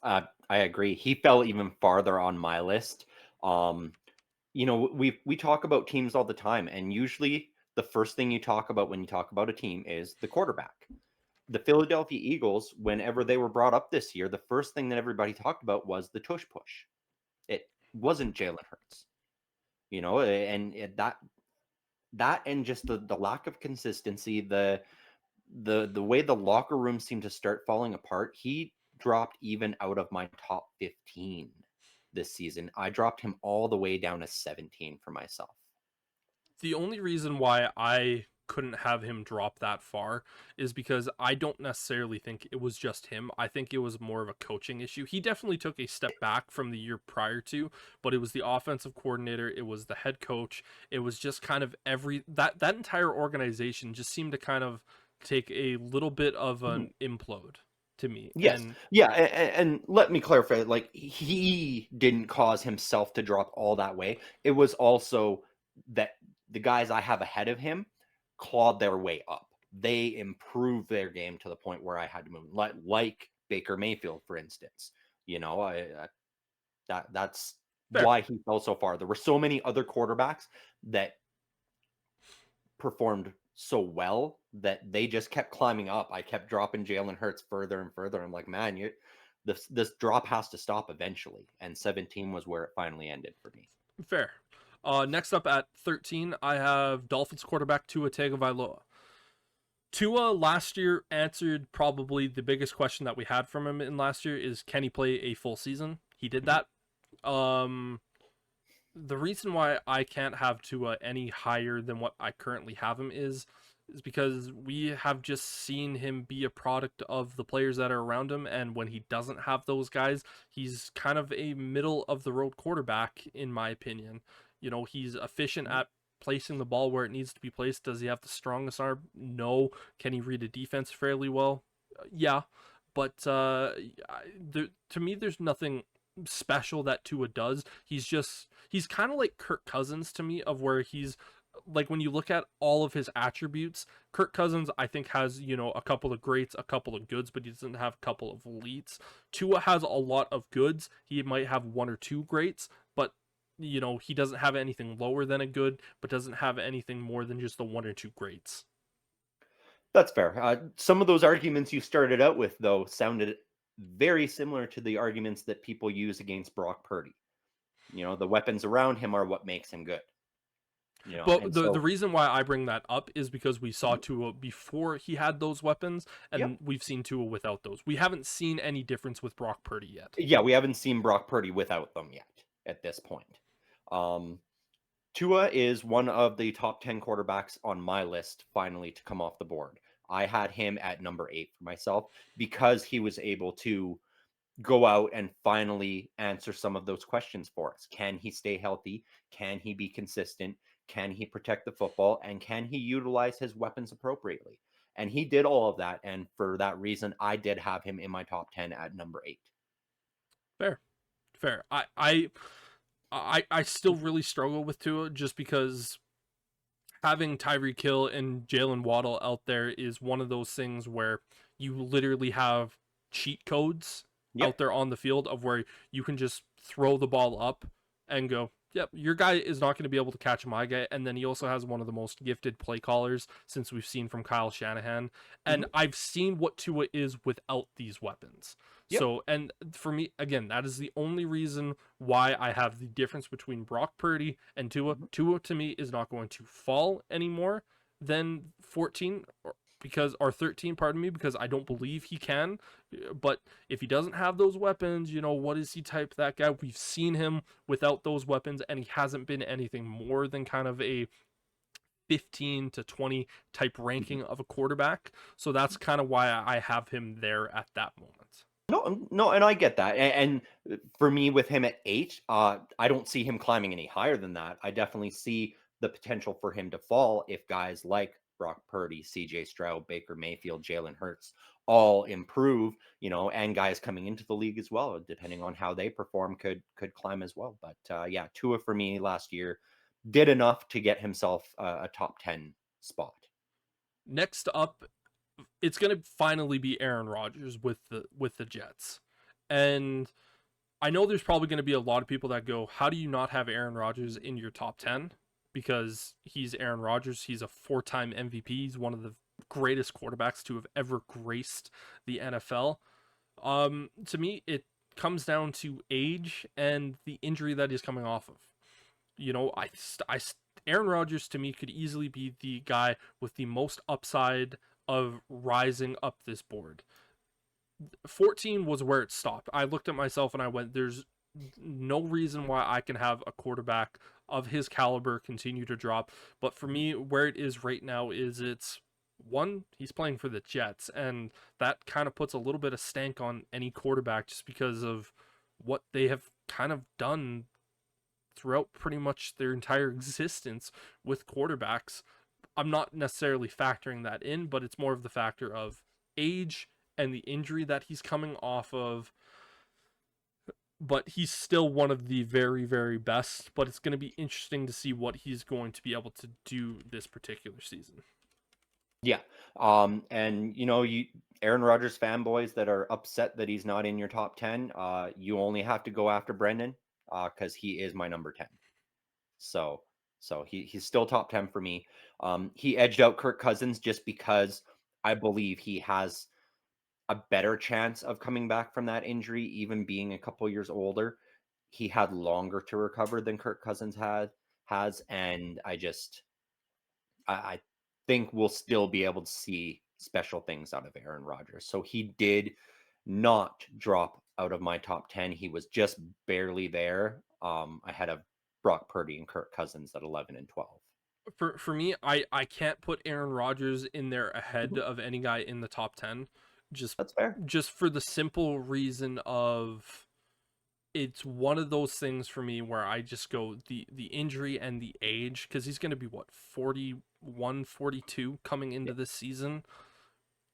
I agree. He fell even farther on my list. Um, we talk about teams all the time, and usually the first thing you talk about when you talk about a team is the quarterback. The Philadelphia Eagles, whenever they were brought up this year, the first thing that everybody talked about was the tush push. It wasn't Jalen Hurts, that and just the lack of consistency, the way the locker room seemed to start falling apart. He dropped even out of my top 15 this season. I dropped him all the way down to 17 for myself. The only reason why I couldn't have him drop that far is because I don't necessarily think it was just him. I think it was more of a coaching issue. He definitely took a step back from the year prior to, but it was the offensive coordinator, it was the head coach, it was just kind of that entire organization just seemed to kind of take a little bit of Mhm. an implode to me. Yes. And Yeah, and let me clarify, like, he didn't cause himself to drop all that way. It was also that the guys I have ahead of him clawed their way up. They improved their game to the point where I had to move, like Baker Mayfield, for instance. That's fair. why he fell so far. There were so many other quarterbacks that performed so well that they just kept climbing up. I kept dropping Jalen Hurts further and further. I'm like, man, this drop has to stop eventually. And 17 was where it finally ended for me. Fair. Next up at 13, I have Dolphins quarterback Tua Tagovailoa. Tua last year answered probably the biggest question that we had from him in last year is, can he play a full season? He did Mhm. that. Um, the reason why I can't have Tua any higher than what I currently have him is because we have just seen him be a product of the players that are around him, and when he doesn't have those guys, he's kind of a middle of the road quarterback in my opinion. He's efficient at placing the ball where it needs to be placed. Does he have the strongest arm? No. Can he read a defense fairly well? Yeah. But to me, there's nothing special that Tua does. He's kind of like Kirk Cousins to me, of where he's like, when you look at all of his attributes, Kirk Cousins I think has, a couple of greats, a couple of goods, but he doesn't have a couple of elites. Tua has a lot of goods. He might have one or two greats, but he doesn't have anything lower than a good, but doesn't have anything more than just the one or two greats. That's fair. Some of those arguments you started out with, though, sounded very similar to the arguments that people use against Brock Purdy. The weapons around him are what makes him good. But And the so, reason why I bring that up is because we saw Tua before he had those weapons, yep. and we've seen Tua without those. We haven't seen any difference with Brock Purdy yet. Yeah, we haven't seen Brock Purdy without them yet at this point. Um, Tua is one of the top 10 quarterbacks on my list finally to come off the board. I had him at number 8 for myself because he was able to go out and finally answer some of those questions for us. Can he stay healthy? Can he be consistent? can he protect the football, and can he utilize his weapons appropriately? And he did all of that. And for that reason, I did have him in my top 10 at number 8. Fair, fair. I still really struggle with Tua just because having Tyreek Hill and Jalen Waddle out there is one of those things where you literally have cheat codes out Yep. there on the field of where you can just throw the ball up and go, yep, your guy is not going to be able to catch my guy. And then he also has one of the most gifted play callers since we've seen from Kyle Shanahan. And Mhm. I've seen what Tua is without these weapons. Yep. So, and for me, again, that is the only reason why I have the difference between Brock Purdy and Tua. Mhm. Tua to me is not going to fall anymore than 14 or 13, pardon me, because I don't believe he can. But if he doesn't have those weapons, what is he type that guy? We've seen him without those weapons, and he hasn't been anything more than kind of a 15 to 20 type Mhm. ranking of a quarterback. So that's kind of why I have him there at that moment. No, and I get that. And for me, with him at 8, I don't see him climbing any higher than that. I definitely see the potential for him to fall if guys like Brock Purdy, CJ Stroud, Baker Mayfield, Jalen Hurts all improve, and guys coming into the league as well, depending on how they perform, could climb as well. But yeah, Tua for me last year did enough to get himself a top 10 spot. Next up, it's going to finally be Aaron Rodgers with the Jets. And I know there's probably going to be a lot of people that go, how do you not have Aaron Rodgers in your top 10? Because he's Aaron Rodgers. He's a 4-time MVP. He's one of the greatest quarterbacks to have ever graced the NFL. To me, it comes down to age and the injury that he's coming off of. You know, Aaron Rodgers to me could easily be the guy with the most upside of rising up this board. 14 was where it stopped. I looked at myself and I went, there's no reason why I can have a quarterback of his caliber continue to drop. But for me, where it is right now is it's one, he's playing for the Jets, and that kind of puts a little bit of stank on any quarterback just because of what they have kind of done throughout pretty much their entire existence with quarterbacks. I'm not necessarily factoring that in, but it's more of the factor of age and the injury that he's coming off of. But he's still one of the very, very best. But it's going to be interesting to see what he's going to be able to do this particular season. Yeah. And you Aaron Rodgers fanboys that are upset that he's not in your top 10, you only have to go after Brendan, because he is my number 10. So he's still top 10 for me. He edged out Kirk Cousins just because I believe he has a better chance of coming back from that injury, even being a couple years older. He had longer to recover than Kirk Cousins has, and I think we'll still be able to see special things out of Aaron Rodgers. So he did not drop out of my top 10. He was just barely there. Ahead of Brock Purdy and Kirk Cousins at 11 and 12. For me, I can't put Aaron Rodgers in there ahead Mhm. of any guy in the top 10. Just That's fair. just for the simple reason of it's one of those things for me where I just go the injury and the age, because he's going to be what, 41, 42 coming into Yep. this season.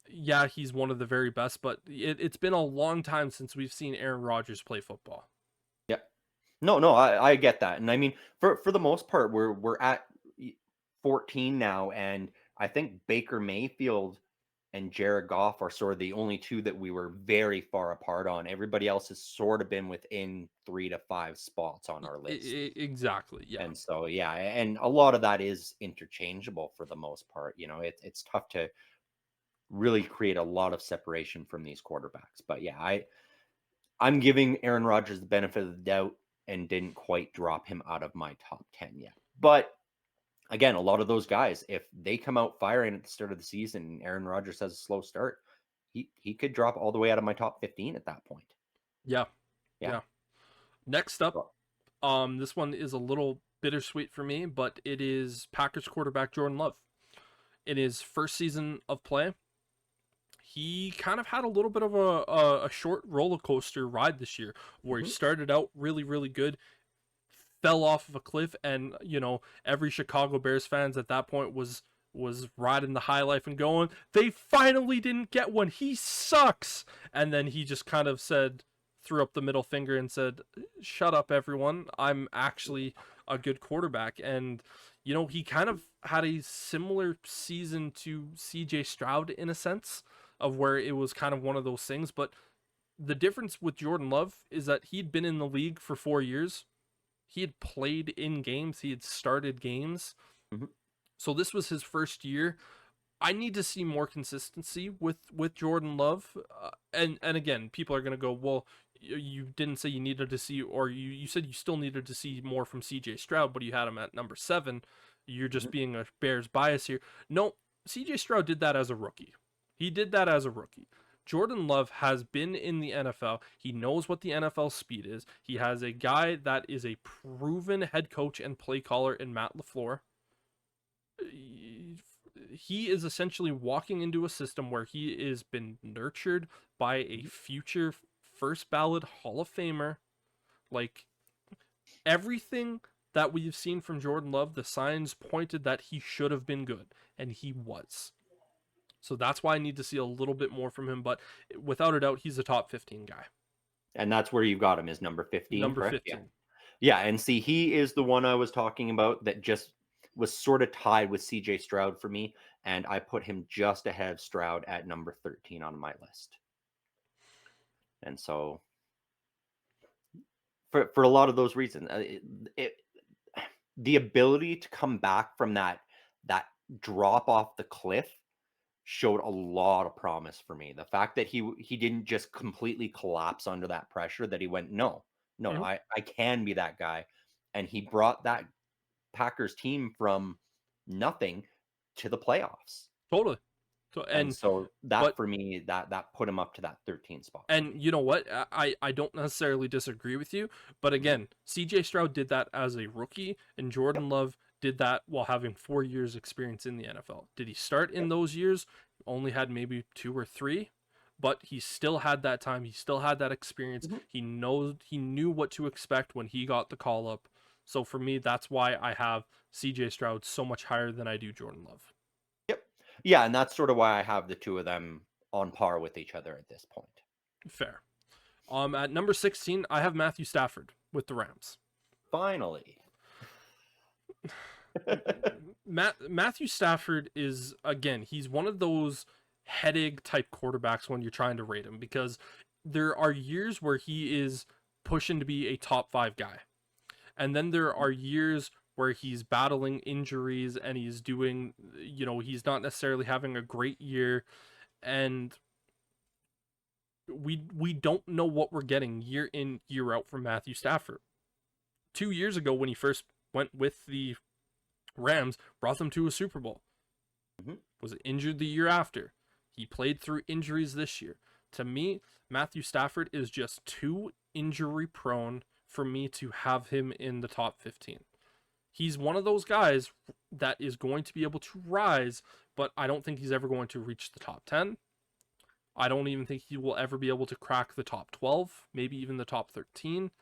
Yeah, he's one of the very best, but it's been a long time since we've seen Aaron Rodgers play football. Yep. No, I get that. And I mean, for the most part, we're at 14 now, and I think Baker Mayfield and Jared Goff are sort of the only two that we were very far apart on. Everybody else has sort of been within 3 to 5 spots on our list. Exactly, yeah. And so, yeah, and a lot of that is interchangeable for the most part. It's tough to really create a lot of separation from these quarterbacks. But yeah, I'm giving Aaron Rodgers the benefit of the doubt and didn't quite drop him out of my top 10 yet. But again, a lot of those guys, if they come out firing at the start of the season and Aaron Rodgers has a slow start, he could drop all the way out of my top 15 at that point. Yeah, Yeah. yeah. Next up, Well, this one is a little bittersweet for me, but it is Packers quarterback Jordan Love. In his first season of play, he kind of had a little bit of a short roller coaster ride this year, where he mhm. started out really, really good, fell off of a cliff, and every Chicago Bears fans at that point was riding the high life and going, they finally didn't get one. He sucks. And then he just kind of threw up the middle finger and said, shut up, everyone. I'm actually a good quarterback. And, he kind of had a similar season to CJ Stroud in a sense, of where it was kind of one of those things. But the difference with Jordan Love is that he'd been in the league for 4 years. He had played in games, he had started games. Mhm. So this was his first year. I need to see more consistency with Jordan Love, and again, people are gonna go, well, you didn't say you needed to see, or you said you still needed to see more from C.J. Stroud, but you had him at number 7. You're just Mhm. being a Bears bias here. No, C.J. Stroud did that as a rookie. He did that as a rookie. Jordan Love has been in the NFL. He knows what the NFL speed is. He has a guy that is a proven head coach and play caller in Matt LaFleur. He is essentially walking into a system where he is been nurtured by a future first ballot Hall of Famer. Like, everything that we've seen from Jordan Love, the signs pointed that he should have been good, and he was. So that's why I need to see a little bit more from him, but without a doubt, he's a top 15 guy. And that's where you got him, is number 15, Number correct? Yeah. 15. Yeah, and see, he is the one I was talking about that just was sort of tied with CJ Stroud for me, and I put him just ahead of Stroud at number 13 on my list. And so for a lot of those reasons, the ability to come back from that drop off the cliff showed a lot of promise for me. The fact that he didn't just completely collapse under that pressure, that he went, no, no, Mhm. I can be that guy. And he brought that Packers team from nothing to the playoffs. Totally. And so that But for me, that put him up to that 13 spot for And me. you know what? I don't necessarily disagree with you, but Mhm. again, CJ Stroud did that as a rookie, and Jordan Yep. Love did that while having 4 years experience in the NFL. Did he start in Yep. those years? Only had maybe 2 or 3, but he still had that time. He still had that experience. Mhm. He knew what to expect when he got the call up. So for me, that's why I have CJ Stroud so much higher than I do Jordan Love. Yep. Yeah, and that's sort of why I have the two of them on par with each other at this point. Fair. At number 16, I have Matthew Stafford with the Rams. Finally. Matthew Stafford is, again, he's one of those headache type quarterbacks when you're trying to rate him, because there are years where he is pushing to be a top 5 guy. And then there are years where he's battling injuries and he's doing, he's not necessarily having a great year, and we don't know what we're getting year in, year out from Matthew Stafford. 2 years ago, when he first went with the Rams, brought them to a Super Bowl. Mhm. Was injured the year after. He played through injuries this year. To me, Matthew Stafford is just too injury prone for me to have him in the top 15. He's one of those guys that is going to be able to rise, but I don't think he's ever going to reach the top 10. I don't even think he will ever be able to crack the top 12, maybe even the top 13.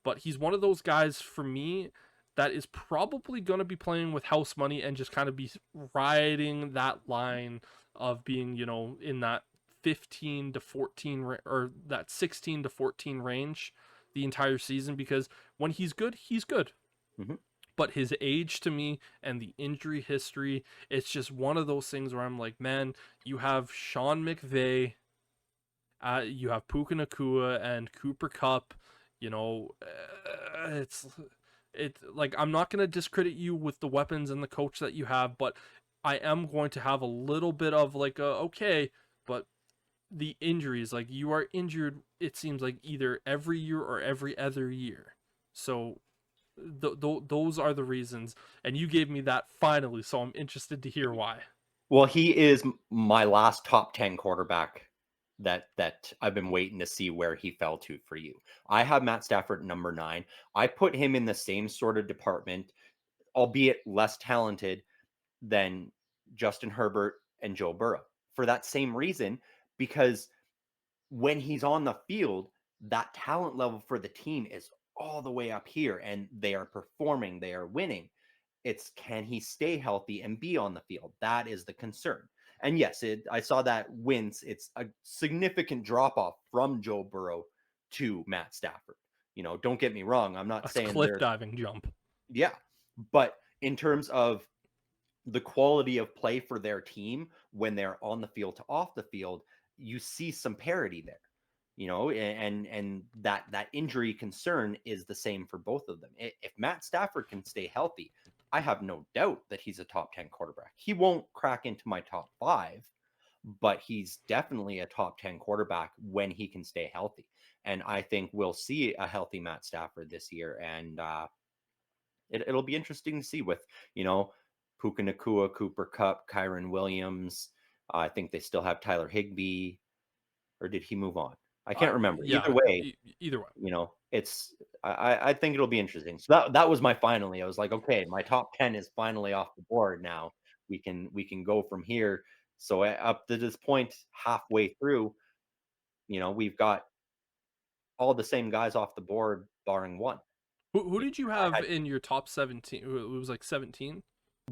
But he's one of those guys for me that is probably going to be playing with house money and just kind of be riding that line of being, in that 15 to 14 or that 16 to 14 range the entire season, because when he's good, he's good. Mhm. But his age to me and the injury history, it's just one of those things where I'm like, man, you have Sean McVay, you have Puka Nakua and Cooper Cup. It's like, I'm not going to discredit you with the weapons and the coach that you have, but I am going to have a little bit of like okay, but the injuries, like, you are injured, it seems like either every year or every other year. So those are the reasons, and you gave me that finally, so I'm interested to hear why. Well, he is my last top 10 quarterback that I've been waiting to see where he fell to for you. I have Matt Stafford number 9. I put him in the same sort of department, albeit less talented than Justin Herbert and Joe Burrow, for that same reason, because when he's on the field, that talent level for the team is all the way up here and they are performing, they are winning. It's can he stay healthy and be on the field? That is the concern. And yes, I saw that wince. It's a significant drop off from Joe Burrow to Matt Stafford. Don't get me wrong. I'm not That's saying cliff they're, diving jump. yeah, but in terms of the quality of play for their team when they're on the field to off the field, you see some parity there. And that injury concern is the same for both of them. If Matt Stafford can stay healthy, I have no doubt that he's a top 10 quarterback. He won't crack into my top 5, but he's definitely a top 10 quarterback when he can stay healthy. And I think we'll see a healthy Matt Stafford this year. And it'll be interesting to see with, Puka Nakua, Cooper Kupp, Kyron Williams. I think they still have Tyler Higbee, or did he move on? I can't remember. Yeah, Either way, either way. it's I think it'll be interesting. So that was my finally. I was like, okay, my top 10 is finally off the board now. We can go from here. So up to this point, halfway through, we've got all the same guys off the board, barring one. Who did you I have had in your top 17? It was like 17.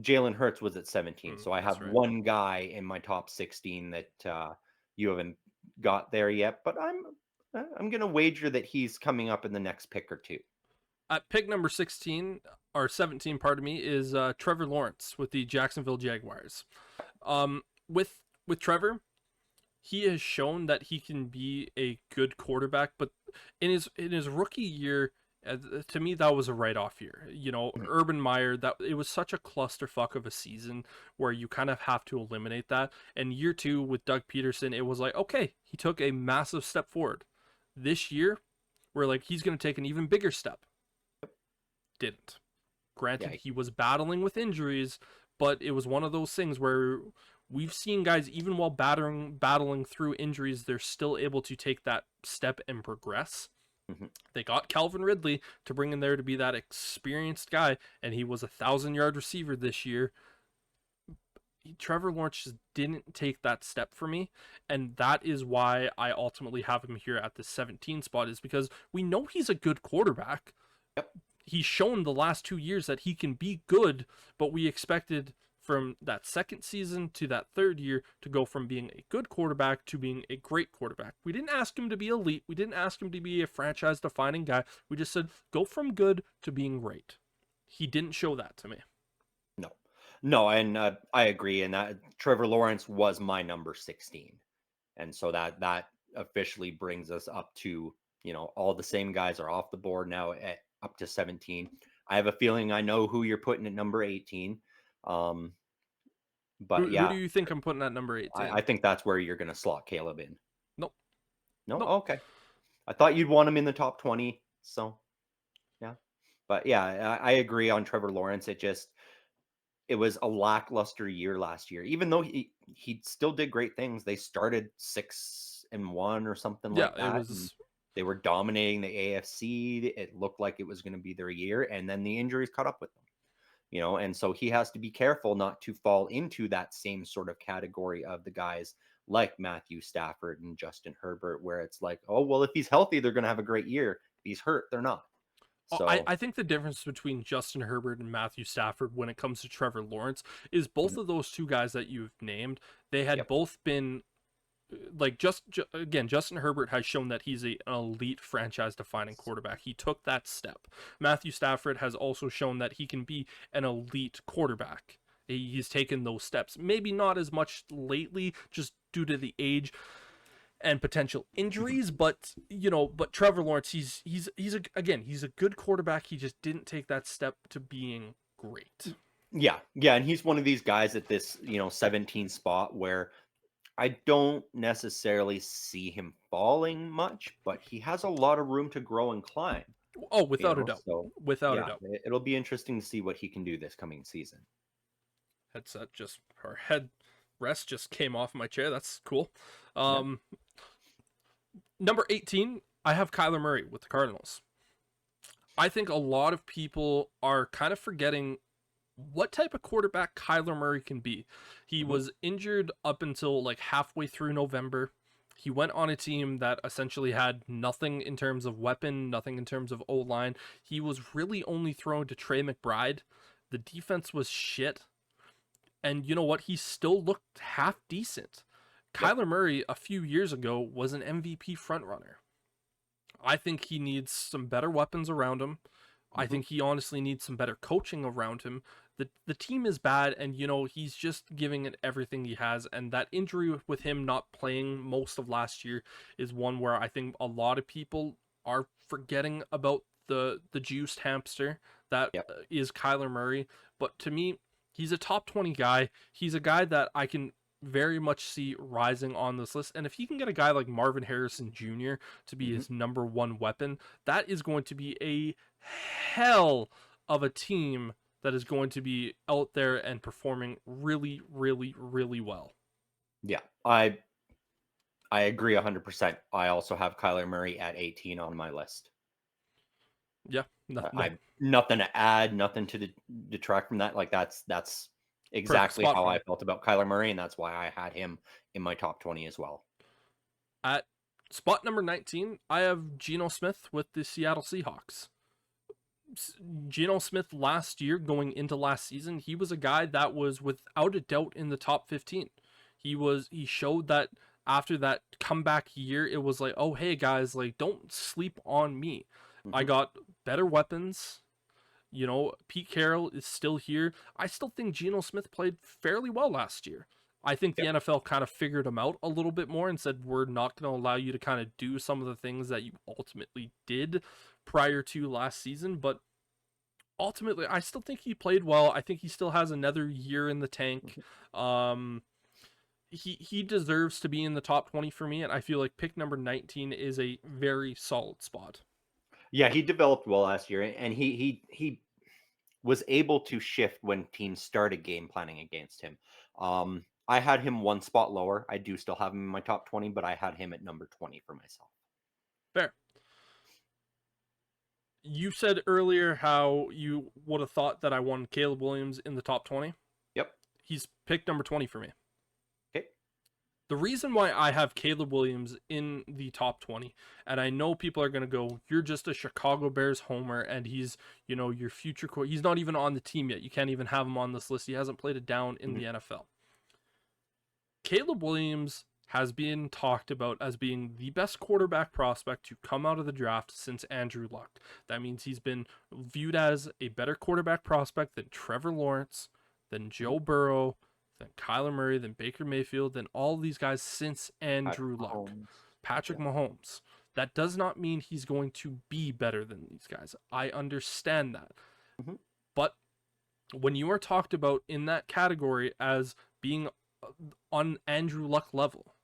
Jalen Hurts was at 17. So I That's have right. one guy in my top 16 that you haven't got there yet, but I'm gonna wager that he's coming up in the next pick or two. At pick number 16 or 17, pardon me, is Trevor Lawrence with the Jacksonville Jaguars. With Trevor, he has shown that he can be a good quarterback, but in his rookie year, to me that was a write-off year. Urban Meyer, that it was such a clusterfuck of a season where you kind of have to eliminate that. And year 2 with Doug Peterson, it was like, okay, he took a massive step forward. This year, we're like, he's going to take an even bigger step. Didn't. Granted, Yeah. he was battling with injuries, but it was one of those things where we've seen guys, even while battling through injuries, they're still able to take that step and progress. Mhm. They got Calvin Ridley to bring in there to be that experienced guy, and he was a 1,000-yard receiver this year. Trevor Lawrence just didn't take that step for me, and that is why I ultimately have him here at the 17 spot, is because we know he's a good quarterback. Yep. He's shown the last 2 years that he can be good, but we expected from that second season to that third year to go from being a good quarterback to being a great quarterback. We didn't ask him to be elite. We didn't ask him to be a franchise defining guy. We just said go from good to being great. He didn't show that to me. No, and I agree. And that Trevor Lawrence was my number 16, and so that officially brings us up to all the same guys are off the board now at up to 17. I have a feeling I know who you're putting at number 18. But Who yeah, do you think I'm putting at number 18? I think that's where you're going to slot Caleb in. Nope. No, Nope. okay. I thought you'd want him in the top 20. So yeah, but yeah, I agree on Trevor Lawrence. It was a lackluster year last year, even though he still did great things. They started 6-1 or something Yeah, like it that. And was. they were dominating the AFC. It looked like it was going to be their year, and then the injuries caught up with them. And so he has to be careful not to fall into that same sort of category of the guys like Matthew Stafford and Justin Herbert, where it's like, oh, well, if he's healthy, they're going to have a great year. If he's hurt, they're not. So I think the difference between Justin Herbert and Matthew Stafford when it comes to Trevor Lawrence is both of those two guys that you've named, they had Yep. both been like again, Justin Herbert has shown that he's an elite franchise defining quarterback. He took that step. Matthew Stafford has also shown that he can be an elite quarterback. He's taken those steps. Maybe not as much lately, just due to the age and potential injuries, but Trevor Lawrence, he's a good quarterback. He just didn't take that step to being great. yeah, and he's one of these guys at this 17 spot where I don't necessarily see him falling much, but he has a lot of room to grow and climb. Oh, without a doubt. So Without a yeah, doubt. it'll be interesting to see what he can do this coming season. Headset just Our head rest just came off my chair. That's cool. Number 18, I have Kyler Murray with the Cardinals. I think a lot of people are kind of forgetting what type of quarterback Kyler Murray can be. He was injured up until like halfway through November. He went on a team that essentially had nothing in terms of weapon, nothing in terms of O-line. He was really only thrown to Trey McBride. The defense was shit. And you know what? He still looked half decent. Yep. Kyler Murray, a few years ago, was an MVP frontrunner. I think he needs some better weapons around him. I Mhm. think he honestly needs some better coaching around him. The team is bad, and he's just giving it everything he has. And that injury with him not playing most of last year is one where I think a lot of people are forgetting about the juiced hamster that Yep. is Kyler Murray. But to me, he's a top 20 guy. He's a guy that I can very much see rising on this list. And if he can get a guy like Marvin Harrison Jr. to be Mhm. his number one weapon, that is going to be a hell of a team that is going to be out there and performing really, really, really well. Yeah. I agree 100%. I also have Kyler Murray at 18 on my list. Yeah, no, no, I nothing to add, nothing to detract from that. Like that's perfect exactly spot how for I him. felt about Kyler Murray, and that's why I had him in my top 20 as well. At spot number 19, I have Geno Smith with the Seattle Seahawks. Geno Smith last year, going into last season, he was a guy that was without a doubt in the top 15. He showed that after that comeback year, it was like, oh hey guys, like don't sleep on me. I Mhm. got better weapons. Pete Carroll is still here. I still think Geno Smith played fairly well last year. I think the Yep. NFL kind of figured him out a little bit more and said, we're not going to allow you to kind of do some of the things that you ultimately did prior to last season. But ultimately, I still think he played well. I think he still has another year in the tank. Mhm. Um, he deserves to be in the top 20 for me, and I feel like pick number 19 is a very solid spot. Yeah, he developed well last year, and he was able to shift when teams started game planning against him. I had him one spot lower. I do still have him in my top 20, but I had him at number 20 for myself. Fair. You said earlier how you would have thought that I won Caleb Williams in the top 20. Yep. He's picked number 20 for me. Okay. The reason why I have Caleb Williams in the top 20, and I know people are going to go, you're just a Chicago Bears homer, and he's, your future core. He's not even on the team yet. You can't even have him on this list. He hasn't played it down in Mhm. the NFL. Caleb Williams has been talked about as being the best quarterback prospect to come out of the draft since Andrew Luck. That means he's been viewed as a better quarterback prospect than Trevor Lawrence, than Mhm. Joe Burrow, than Kyler Murray, than Baker Mayfield, than all these guys since Patrick Andrew Luck. Mahomes. Patrick Yeah. Mahomes. That does not mean he's going to be better than these guys. I understand that. Mhm. But when you are talked about in that category as being on Andrew Luck level,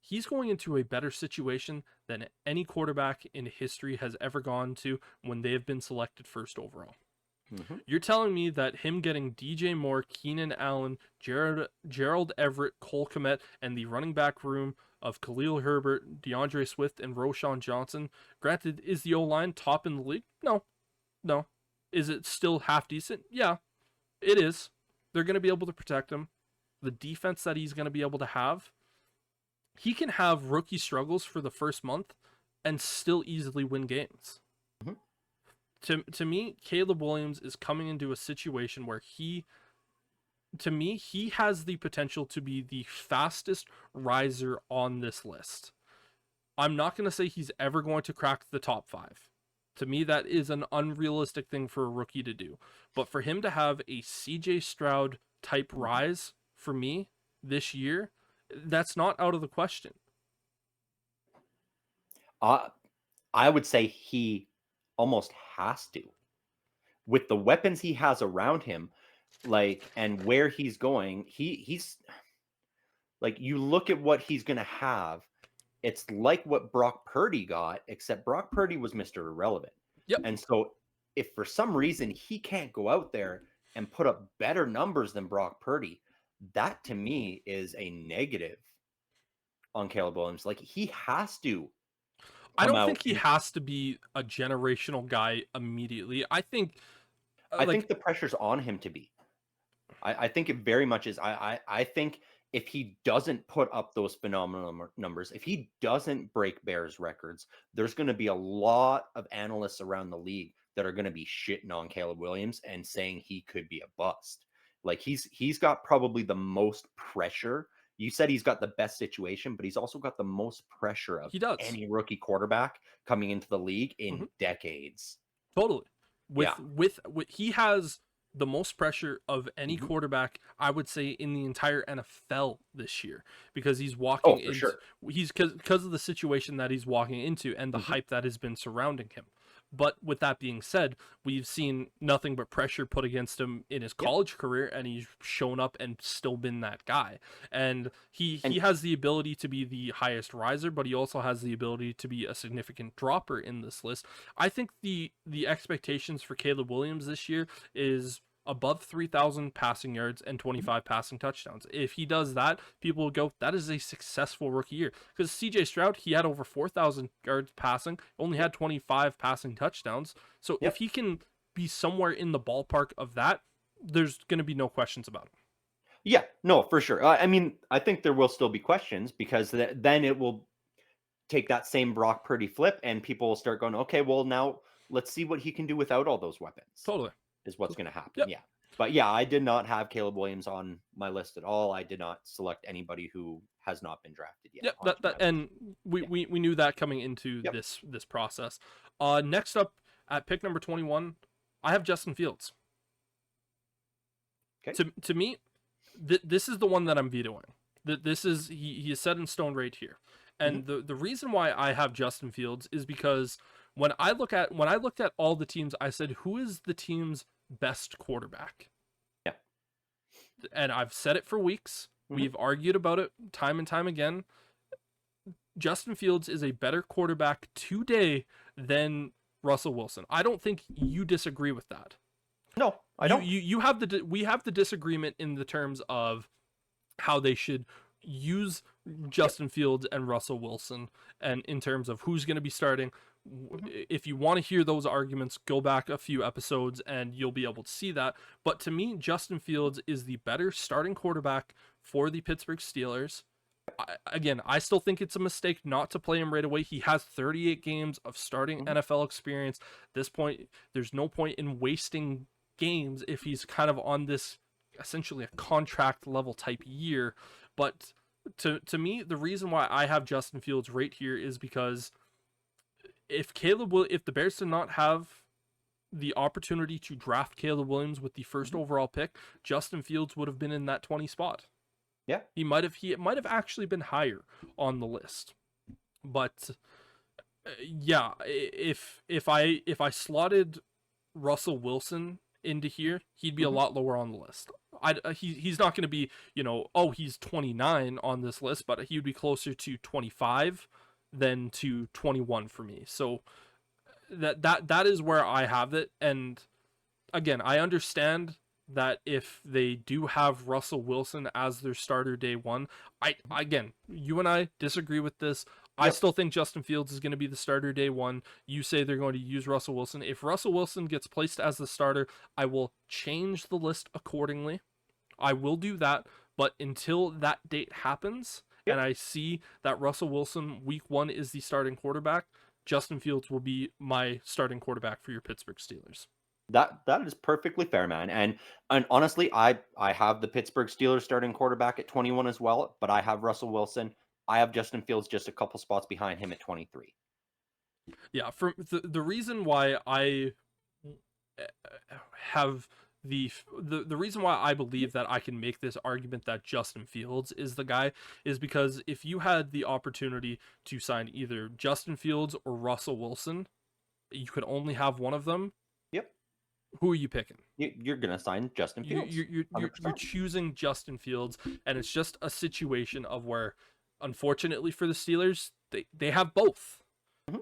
he's going into a better situation than any quarterback in history has ever gone to when they have been selected first overall. Mhm. You're telling me that him getting DJ Moore, Keenan Allen, Gerald Everett, Cole Kmet, and the running back room of Khalil Herbert, DeAndre Swift, and Roshan Johnson, granted, is the O line top in the league? No, no. Is it still half decent? Yeah, it is. They're going to be able to protect him. The defense that he's going to be able to have, he can have rookie struggles for the first month and still easily win games. Mhm. To me, Caleb Williams is coming into a situation where he has the potential to be the fastest riser on this list. I'm not going to say he's ever going to crack the top 5. To me, that is an unrealistic thing for a rookie to do. But for him to have a CJ Stroud type Mhm. rise for me this year, that's not out of the question. Uh, I would say he almost has to. With the weapons he has around him, like, and where he's going, he's like, you look at what he's gonna have, it's like what Brock Purdy got, except Brock Purdy was Mr. Irrelevant. Yep. And so if for some reason he can't go out there and put up better numbers than Brock Purdy, that to me is a negative on Caleb Williams. Like, he has to I come don't out think he and has to be a generational guy immediately. I think I think like the pressure's on him to be. I think it very much is. I think if he doesn't put up those phenomenal numbers, if he doesn't break Bears records, there's going to be a lot of analysts around the league that are going to be shitting on Caleb Williams and saying he could be a bust. Like he's got probably the most pressure. You said he's got the best situation, but he's also got the most pressure of He does. any rookie quarterback coming into the league in Mhm. decades. Totally. Yeah. With he has the most pressure of any Mhm. quarterback, I would say, in the entire NFL this year, because he's walking Oh, for into sure. he's because of the situation that he's walking into and the Mhm. hype that has been surrounding him. But with that being said, we've seen nothing but pressure put against him in his Yep. college career, and he's shown up and still been that guy. And he And has the ability to be the highest riser, but he also has the ability to be a significant dropper in this list. I think the expectations for Caleb Williams this year is above 3,000 passing yards and 25 passing touchdowns. If he does that, people will go, that is a successful rookie year. Because CJ Stroud, he had over 4,000 yards passing, only had 25 passing touchdowns. So if yep. he can be somewhere in the ballpark of that, there's going to be no questions about him. Yeah, no, for sure. I mean, I think there will still be questions because then it will take that same Brock Purdy flip, and people will start going, okay, well, now let's see what he can do without all those weapons, Totally. is what's going to happen. Yep. Yeah. But yeah, I did not have Caleb Williams on my list at all. I did not select anybody who has not been drafted yet Yep. onto my list. And Yeah. we knew that coming into Yep. this process. Next up at pick number 21, I have Justin Fields. Okay. To me, this is the one that I'm vetoing. This is he is set in stone right here. And the reason why I have Justin Fields is because when I looked at all the teams, I said, who is the team's best quarterback? Yeah. And I've said it for weeks. We've argued about it time and time again. Justin Fields is a better quarterback today than Russell Wilson. I don't think you disagree with that. No, I don't. You have we have the disagreement in the terms of how they should use Justin Fields and Russell Wilson, and in terms of who's going to be starting. If you want to hear those arguments, go back a few episodes and you'll be able to see that. But to me, Justin Fields is the better starting quarterback for the Pittsburgh Steelers. I still think it's a mistake not to play him right away. He has 38 games of starting NFL experience. At this point, there's no point in wasting games if he's kind of on this essentially a contract level type year. But to me, the reason why I have Justin Fields right here is because if the Bears did not have the opportunity to draft Caleb Williams with the first overall pick, Justin Fields would have been in that 20 spot. Yeah. He might have actually been higher on the list. But yeah, if I slotted Russell Wilson into here, he'd be a lot lower on the list. He's not going to be, he's 29 on this list, but he would be closer to 25 than to 21 for me. So that is where I have it. And again, I understand that if they do have Russell Wilson as their starter day one, you and I disagree with this. I still think Justin Fields is going to be the starter day one. You say they're going to use Russell Wilson. If Russell Wilson gets placed as the starter, I will change the list accordingly. I will do that. But until that date happens, and I see that Russell Wilson week one is the starting quarterback, Justin Fields will be my starting quarterback for your Pittsburgh Steelers. That is perfectly fair, man. And honestly, I have the Pittsburgh Steelers starting quarterback at 21 as well, but I have Russell Wilson. I have Justin Fields just a couple spots behind him at 23. Yeah, for the reason why I have the reason why I believe that I can make this argument that Justin Fields is the guy is because if you had the opportunity to sign either Justin Fields or Russell Wilson, you could only have one of them. Yep. Who are you picking? You're gonna sign Justin Fields. You're choosing Justin Fields, and it's just a situation of where, unfortunately for the Steelers, they have both,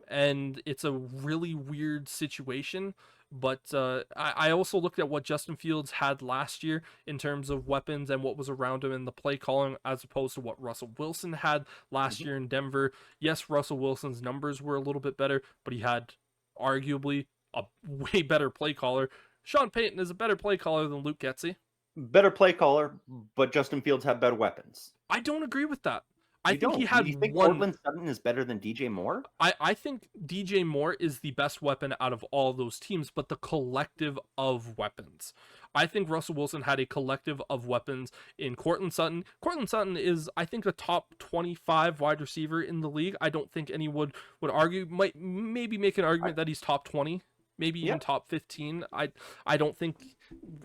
and it's a really weird situation. But I also looked at what Justin Fields had last year in terms of weapons and what was around him in the play calling, as opposed to what Russell Wilson had last year in Denver. Yes, Russell Wilson's numbers were a little bit better, but he had arguably a way better play caller. Sean Payton is a better play caller than Luke Getsy. Better play caller, but Justin Fields had better weapons. I don't agree with that. I You think he don't? You had think one. Cortland Sutton is better than DJ Moore? I think DJ Moore is the best weapon out of all those teams, but the collective of weapons. I think Russell Wilson had a collective of weapons in Cortland Sutton. Cortland Sutton is, I think, a top 25 wide receiver in the league. I don't think anyone would argue, might maybe make an I, argument that he's top 20, maybe yeah, even top 15. I don't think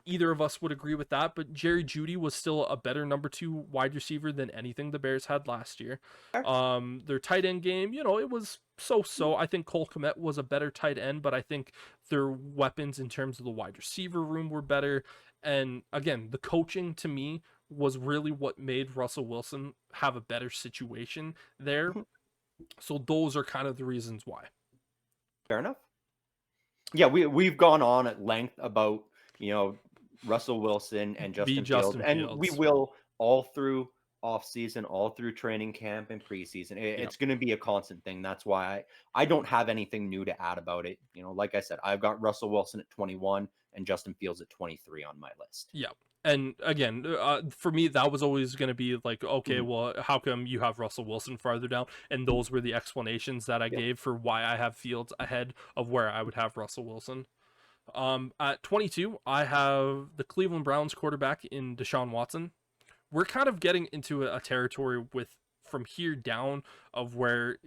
either of us would agree with that, but Jerry Jeudy was still a better number 2 wide receiver than anything the Bears had last year. fair. Their tight end game, it was so. I think Cole Kmet was a better tight end, but I think their weapons in terms of the wide receiver room were better. And again, the coaching to me was really what made Russell Wilson have a better situation there. Mhm. So those are kind of the reasons why. Fair enough. Yeah, we've gone on at length about, you know, Russell Wilson and Be Justin Fields, Justin and we Fields. will all through off season, all through training camp and preseason. Yep. It's going to be a constant thing. That's why I don't have anything new to add about it. You know, like I said, I've got Russell Wilson at 21 and Justin Fields at 23 on my list. Yeah. And again, for me, that was always going to be like, okay, Mhm. well, how come you have Russell Wilson farther down? And those were the explanations that I Yep. gave for why I have Fields ahead of where I would have Russell Wilson. At 22, I have the Cleveland Browns quarterback in Deshaun Watson. We're kind of getting into a territory with from here down of where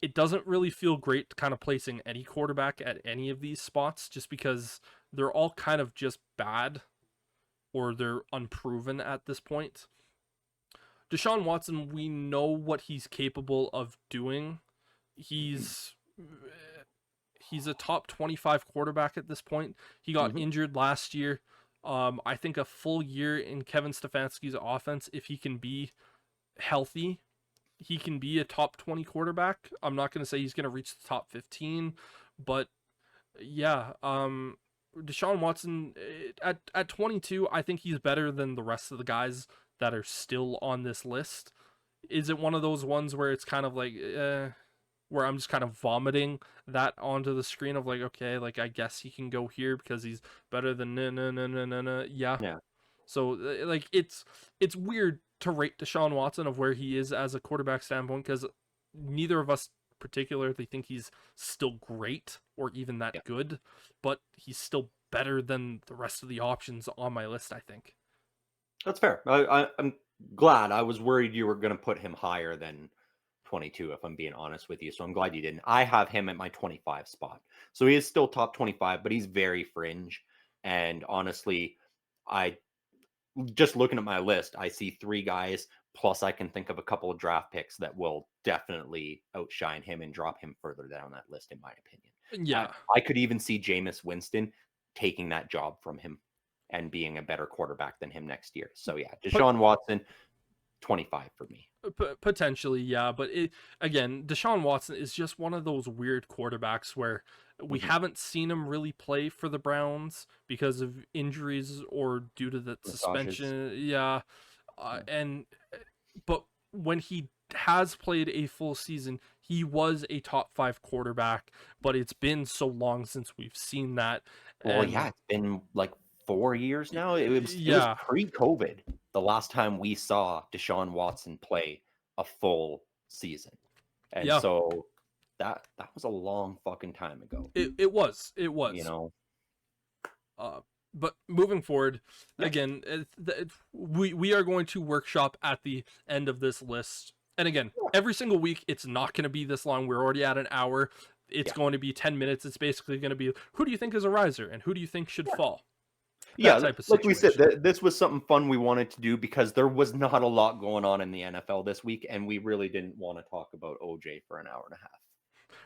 it doesn't really feel great kind of placing any quarterback at any of these spots just because they're all kind of just bad or they're unproven at this point. Deshaun Watson, we know what he's capable of doing. He's a top 25 quarterback at this point. He got Mhm. injured last year. I think a full year in Kevin Stefanski's offense, if he can be healthy, he can be a top 20 quarterback. I'm not going to say he's going to reach the top 15, but yeah, Deshaun Watson at 22, I think he's better than the rest of the guys that are still on this list. Is it one of those ones where it's kind of like where I'm just kind of vomiting that onto the screen of like, okay, like I guess he can go here because he's better than no. Yeah. Yeah. So like it's weird to rate Deshaun Watson of where he is as a quarterback standpoint because neither of us particularly think he's still great or even that Yeah. good, but he's still better than the rest of the options on my list, I think. That's fair. I'm glad. I was worried you were going to put him higher than 22, if I'm being honest with you. So I'm glad you didn't. I have him at my 25 spot. So he is still top 25, but he's very fringe. And honestly, I just looking at my list, I see 3 guys, plus I can think of a couple of draft picks that will definitely outshine him and drop him further down that list, in my opinion. Yeah. I could even see Jameis Winston taking that job from him and being a better quarterback than him next year. So yeah, But Deshaun Watson, 25 for me. Potentially, yeah, but again, Deshaun Watson is just one of those weird quarterbacks where we Mhm. haven't seen him really play for the Browns because of injuries or due to the Massages. suspension. Yeah, Yeah. and but when he has played a full season, he was a top 5 quarterback, but it's been so long since we've seen that, Well, yeah, and it's been like 4 years now. It was yeah, pre-COVID the last time we saw Deshaun Watson play a full season. And yeah, so that was a long fucking time ago, it you was. know. Uh, but moving forward, Yeah. again, we are going to workshop at the end of this list. And again, Yeah. every single week, it's not going to be this long. We're already at an hour. It's Yeah. going to be 10 minutes. It's basically going to be who do you think is a riser and who do you think should fall? That Yeah, type of like we said, situation. this was something fun we wanted to do because there was not a lot going on in the NFL this week, and we really didn't want to talk about OJ for an hour and a half.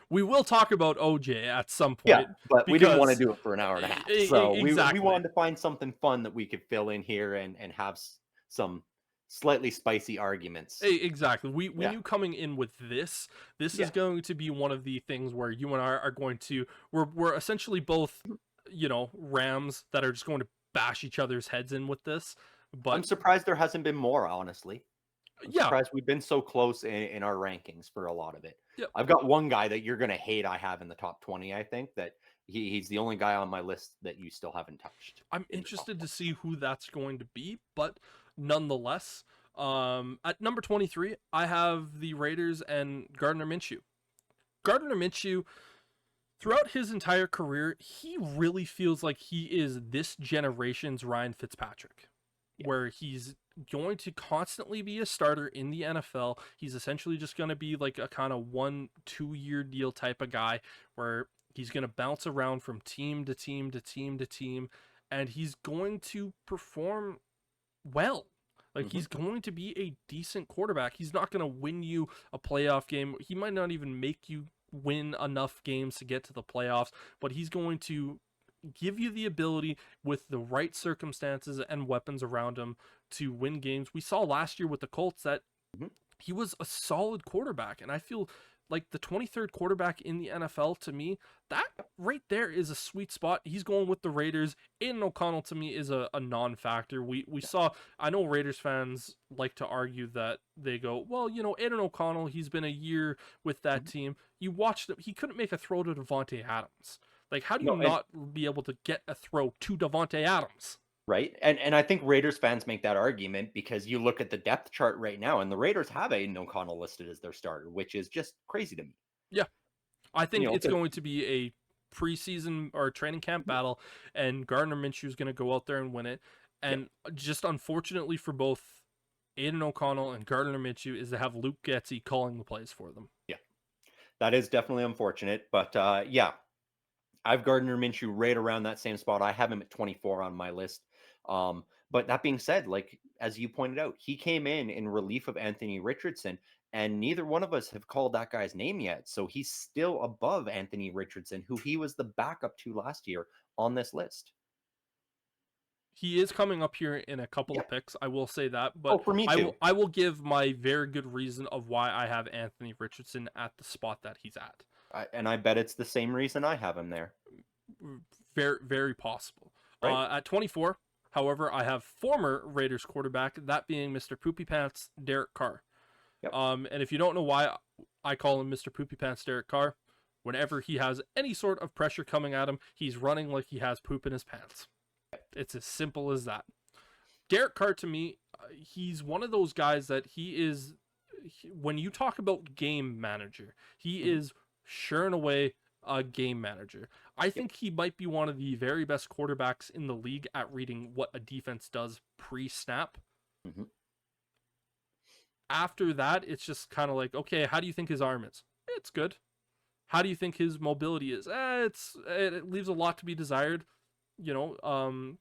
We will talk about OJ at some Yeah, point but we didn't want to because do it for an hour and a half. So we exactly. wanted to find something fun that we could fill in here and have some slightly spicy arguments. Exactly. We Yeah, knew coming in with this is yeah, going to be one of the things where you and I are going to we're essentially both, rams that are just going to bash each other's heads in with this. I'm But surprised there hasn't been more, honestly. I'm Yeah, surprised we've been so close in our rankings for a lot of it. yeah. I've got one guy that you're gonna hate I have in the top 20, I think, that he's the only guy on my list that you still haven't touched I'm in the top interested to 20. see who that's going to be, but nonetheless, at number 23, I have the Raiders and Gardner Minshew. Gardner Minshew, throughout his entire career, he really feels like he is this generation's Ryan Fitzpatrick, Yeah. where he's going to constantly be a starter in the NFL. He's essentially just going to be like a kind of 1-2 year deal type of guy where he's going to bounce around from team to team to team to team, and he's going to perform well. Like Mhm. he's going to be a decent quarterback. He's not going to win you a playoff game. He might not even make you win enough games to get to the playoffs, but he's going to give you the ability with the right circumstances and weapons around him to win games. We saw last year with the Colts that Mhm. he was a solid quarterback, and I feel like the 23rd quarterback in the NFL to me, that right there is a sweet spot. He's going with the Raiders. Aiden O'Connell to me is a non-factor. We saw, I know Raiders fans like to argue that they go, well, Aiden O'Connell, he's been a year with that Mhm. team. You watched him, he couldn't make a throw to Devontae Adams. Like, how do you No, and not be able to get a throw to Devontae Adams? right, and I think Raiders fans make that argument because you look at the depth chart right now, and the Raiders have Aiden O'Connell listed as their starter, which is just crazy to me. Yeah, I You think know, it's 'cause going to be a preseason or training camp battle, and Gardner Minshew is going to go out there and win it. yeah, And just unfortunately for both Aiden O'Connell and Gardner Minshew is to have Luke Getzey calling the plays for them. yeah, that is definitely unfortunate, but, yeah, I've Gardner Minshew right around that same spot. I have him at 24 on my list. But that being said, like as you pointed out, he came in relief of Anthony Richardson, and neither one of us have called that guy's name yet. So he's still above Anthony Richardson, who he was the backup to last year on this list. He is coming up here in a couple Yeah. of picks, I will say that, but Oh, for me I too. will I will give my very good reason of why I have Anthony Richardson at the spot that he's at. And I bet it's the same reason I have him there. Very, very possible. Right? At 24, however, I have former Raiders quarterback, that being Mr. Poopy Pants Derek Carr. Yep. And if you don't know why I call him Mr. Poopy Pants Derek Carr, whenever he has any sort of pressure coming at him, he's running like he has poop in his pants. It's as simple as that. Derek Carr to me, he's one of those guys that when you talk about game manager, he Mhm. is sure and away a game manager. I Yep. think he might be one of the very best quarterbacks in the league at reading what a defense does pre-snap. Mhm. After that, it's just kind of like, okay, how do you think his arm is? It's good. How do you think his mobility is? It leaves a lot to be desired. You know,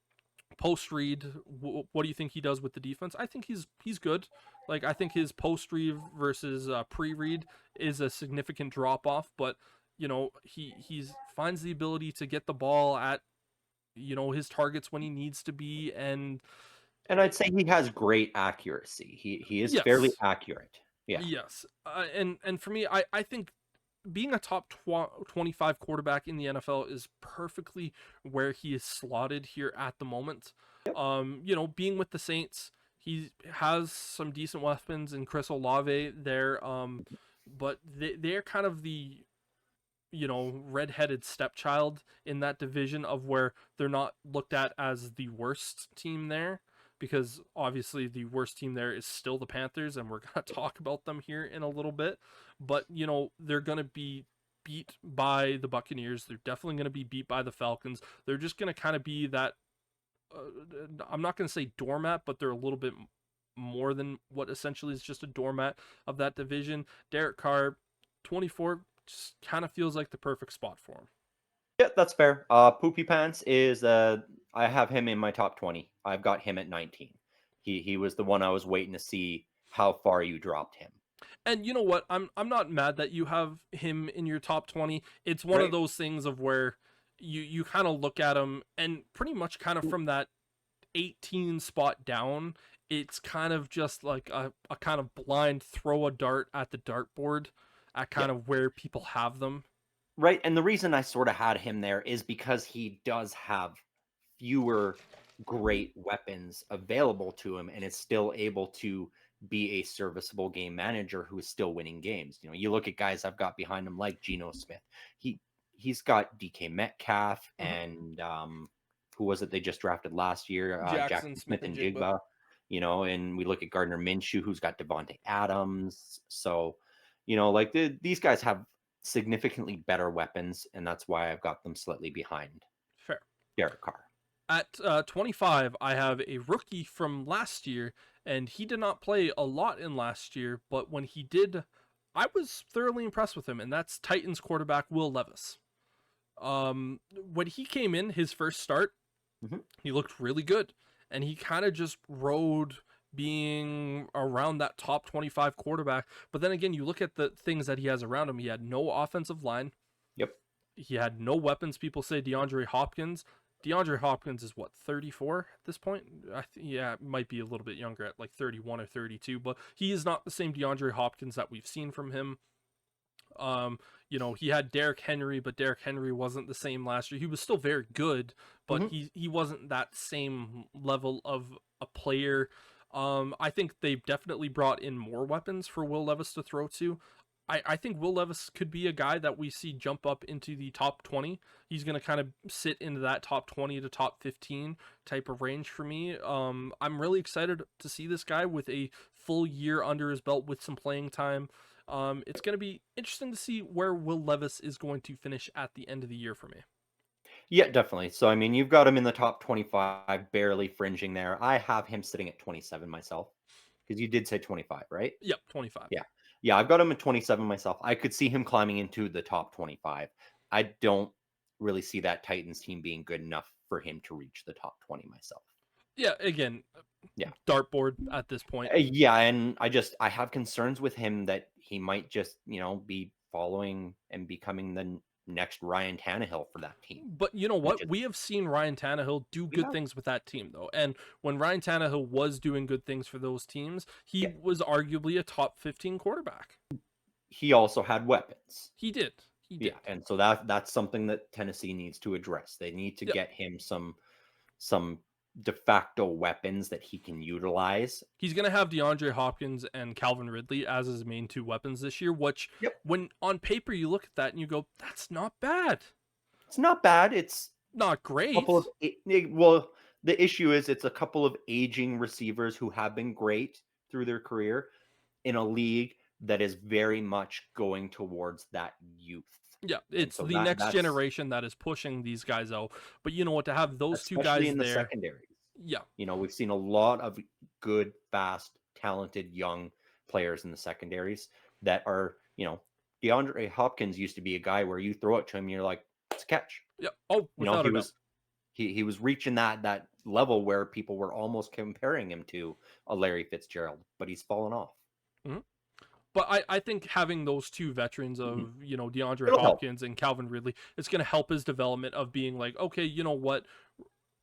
post read, what do you think he does with the defense? I think he's good. Like I think his post read versus pre read is a significant drop off, but he's finds the ability to get the ball at his targets when he needs to be, and And I'd say he has great accuracy. He is fairly yes, accurate. Yeah. yes, and for me, I think being a top 25 quarterback in the NFL is perfectly where he is slotted here at the moment. Yep. Being with the Saints, he has some decent weapons in Chris Olave there, but they're kind of the redheaded stepchild in that division of where they're not looked at as the worst team there, because obviously the worst team there is still the Panthers, and we're going to talk about them here in a little bit. But they're going to be beat by the Buccaneers. They're definitely going to be beat by the Falcons. They're just going to kind of be that I'm not going to say doormat, but they're a little bit more than what essentially is just a doormat of that division. Derek Carr, 24, just kind of feels like the perfect spot for him. Yeah, that's fair. Poopy Pants is I have him in my top 20. I've got him at 19. He was the one I was waiting to see how far you dropped him. And you know what? I'm not mad that you have him in your top 20. It's one of Right? those things of where you kind of look at him and pretty much kind of from that 18 spot down, it's kind of just like a kind of blind throw a dart at the dartboard at Yeah. kind of where people have them. Right. And the reason I sort of had him there is because he does have fewer great weapons available to him and is still able to be a serviceable game manager who is still winning games. You know, you look at guys I've got behind him like Geno Smith. He he's got DK Metcalf Mhm. and who was it they just drafted last year? Jackson Jackson Smith Smith and and Jigba. Jigba. You know, and we look at Gardner Minshew, who's got Devontae Adams. So, you know, like these guys have significantly better weapons, and that's why I've got them slightly behind Fair. Derek Carr. At 25, I have a rookie from last year, and he did not play a lot in last year, but when he did, I was thoroughly impressed with him, and that's Titans quarterback Will Levis. When he came in his first start, Mhm. he looked really good, and he kind of just rode being around that top 25 quarterback. But then again, you look at the things that he has around him. He had no offensive line. Yep. He had no weapons. People say DeAndre Hopkins. DeAndre Hopkins is what, 34 at this point? Yeah, it might be a little bit younger at like 31 or 32, but he is not the same DeAndre Hopkins that we've seen from him. Um, you know, he had Derrick Henry, but Derrick Henry wasn't the same last year. He was still very good, but Mhm. he wasn't that same level of a player. I think they've definitely brought in more weapons for Will Levis to throw to. I think Will Levis could be a guy that we see jump up into the top 20. He's going to kind of sit into that top 20 to top 15 type of range for me. I'm really excited to see this guy with a full year under his belt with some playing time. It's going to be interesting to see where Will Levis is going to finish at the end of the year for me. Yeah, definitely. So, I mean, you've got him in the top 25, barely fringing there. I have him sitting at 27 myself because you did say 25, right? Yep, 25. Yeah. Yeah, I've got him at 27 myself. I could see him climbing into the top 25. I don't really see that Titans team being good enough for him to reach the top 20 myself. Yeah, again, Yeah. dartboard at this point. Yeah, and I have concerns with him that he might just, you know, be following and becoming the next Ryan Tannehill for that team, But you know which what? is We have seen Ryan Tannehill do we good have. things with that team, though. And when Ryan Tannehill was doing good things for those teams, he Yeah, was arguably a top 15 quarterback. he also had weapons. He did. He Yeah, did. and so that's something that Tennessee needs to address. They need to Yep. get him some de facto weapons that he can utilize. He's going to have DeAndre Hopkins and Calvin Ridley as his main two weapons this year, which, Yep. when on paper you look at that and you go, that's not bad. It's not bad. It's Not a couple of great. well, the issue is it's a couple of aging receivers who have been great through their career in a league that is very much going towards that youth. Yeah, And it's so the next that's generation that is pushing these guys out. But you know what? To have those two especially guys in the there, secondaries. yeah, You know, we've seen a lot of good, fast, talented young players in the secondaries that are, you know, DeAndre Hopkins used to be a guy where you throw it to him, you're like, it's a catch. yeah. Oh, You know, without he a doubt. was he was reaching that level where people were almost comparing him to a Larry Fitzgerald, but he's fallen off. Hmm. But I think having those two veterans Mhm. of, you know, DeAndre It'll help. Hopkins and Calvin Ridley, it's going to help his development of being like, okay, you know what?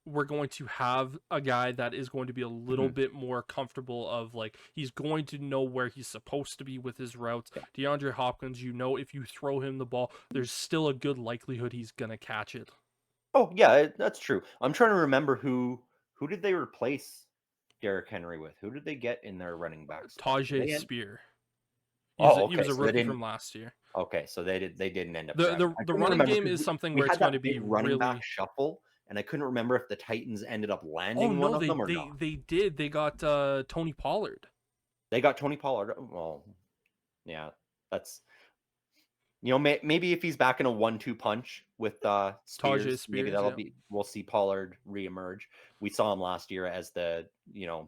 We're going to have a guy that is going to be a little Mhm. bit more comfortable of like he's going to know where he's supposed to be with his routes. Yeah. DeAndre Hopkins, you know, if you throw him the ball, there's still a good likelihood he's going to catch it. Oh, yeah, that's true. I'm trying to remember who did they replace Derrick Henry with? Who did they get in their running back spot? Did Tajay they end Spear. Oh, He okay, was a so they rookie didn't from last year. okay, so they didn't end up The grabbing the I the couldn't running remember game 'cause is something we where it's had going that to big be running back really. shuffle, and I couldn't remember if the Titans ended up Oh landing one no, of they them or they not. they did. They got Tony Pollard. They got Tony Pollard. Well, yeah, that's you know, maybe if he's back in a 1-2 punch with Tajay Spears, maybe Spears, that'll yeah. be we'll see Pollard reemerge. We saw him last year as the, you know,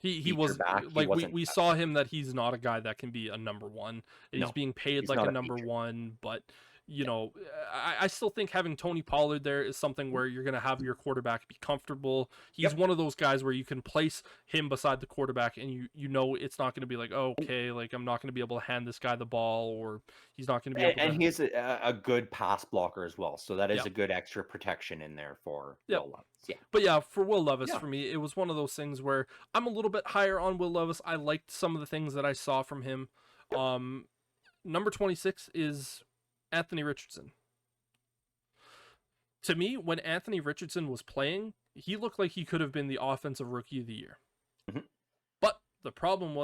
He feature was back. He like wasn't we saw him that he's not a guy that can be a number one. He's no, being paid he's like a not a number feature. one, but you Yeah. know, I still think having Tony Pollard there is something where you're gonna have your quarterback be comfortable. He's Yep. one of those guys where you can place him beside the quarterback and you know it's not gonna be like, oh, And okay, like I'm not gonna be able to hand this guy the ball or he's not gonna be able and to. he's a good pass blocker as well. So that is Yeah. a good extra protection in there for Yep. Will Levis. Yeah. But yeah, for Will Levis, Yeah. for me, it was one of those things where I'm a little bit higher on Will Levis. I liked some of the things that I saw from him. Yep. Number 26 is Anthony Richardson. To me, when Anthony Richardson was playing, he looked like he could have been the offensive rookie of the year. Mhm. But The problem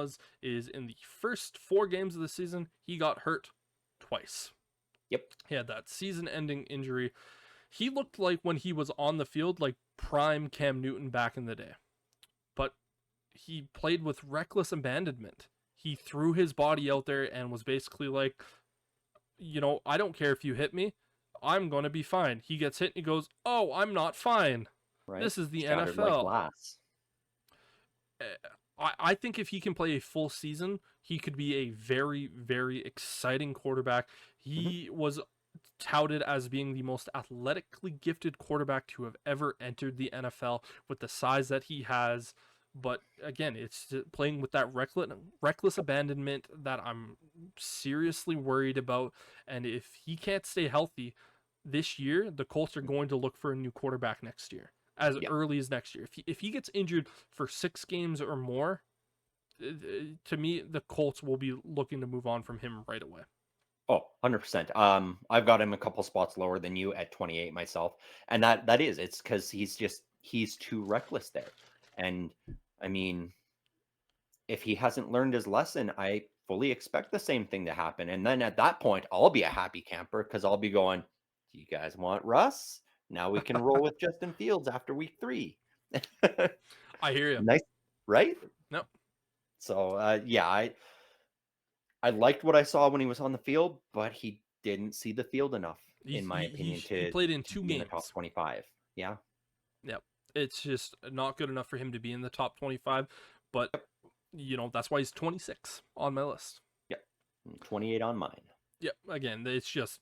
is in the first 4 games of the season, he got hurt twice. Yep. He had that season-ending injury. He looked like when he was on the field, like prime Cam Newton back in the day. But he played with reckless abandonment. He threw his body out there and was basically like, I don't care if you hit me. I'm going to be fine. He gets hit and he goes, "Oh, I'm not fine." Right. This is the Shattered like NFL. glass. I think if he can play a full season, he could be a very, very exciting quarterback. He was touted as being the most athletically gifted quarterback to have ever entered the NFL with the size that he has. But again, it's playing with that reckless abandonment that I'm seriously worried about. And if he can't stay healthy this year, the Colts are going to look for a new quarterback next year, as Yeah. early as next year. If he gets injured for 6 games or more, to me, the Colts will be looking to move on from him right away. Oh, 100%. I've got him a couple spots lower than you at 28 myself. And it's because he's too reckless there. And I mean, if he hasn't learned his lesson, I fully expect the same thing to happen. And then at that point, I'll be a happy camper because I'll be going, "Do you guys want Russ? Now we can roll with Justin Fields after week 3." I hear you. Nice, right? No, So yeah, I liked what I saw when he was on the field, but he didn't see the field enough, he in my he he, opinion, he to played in to two be in the top games. 25. Yeah. Yep, it's just not good enough for him to be in the top 25. But that's why he's 26 on my list. Yep. 28 on mine. Yep. Again, it's just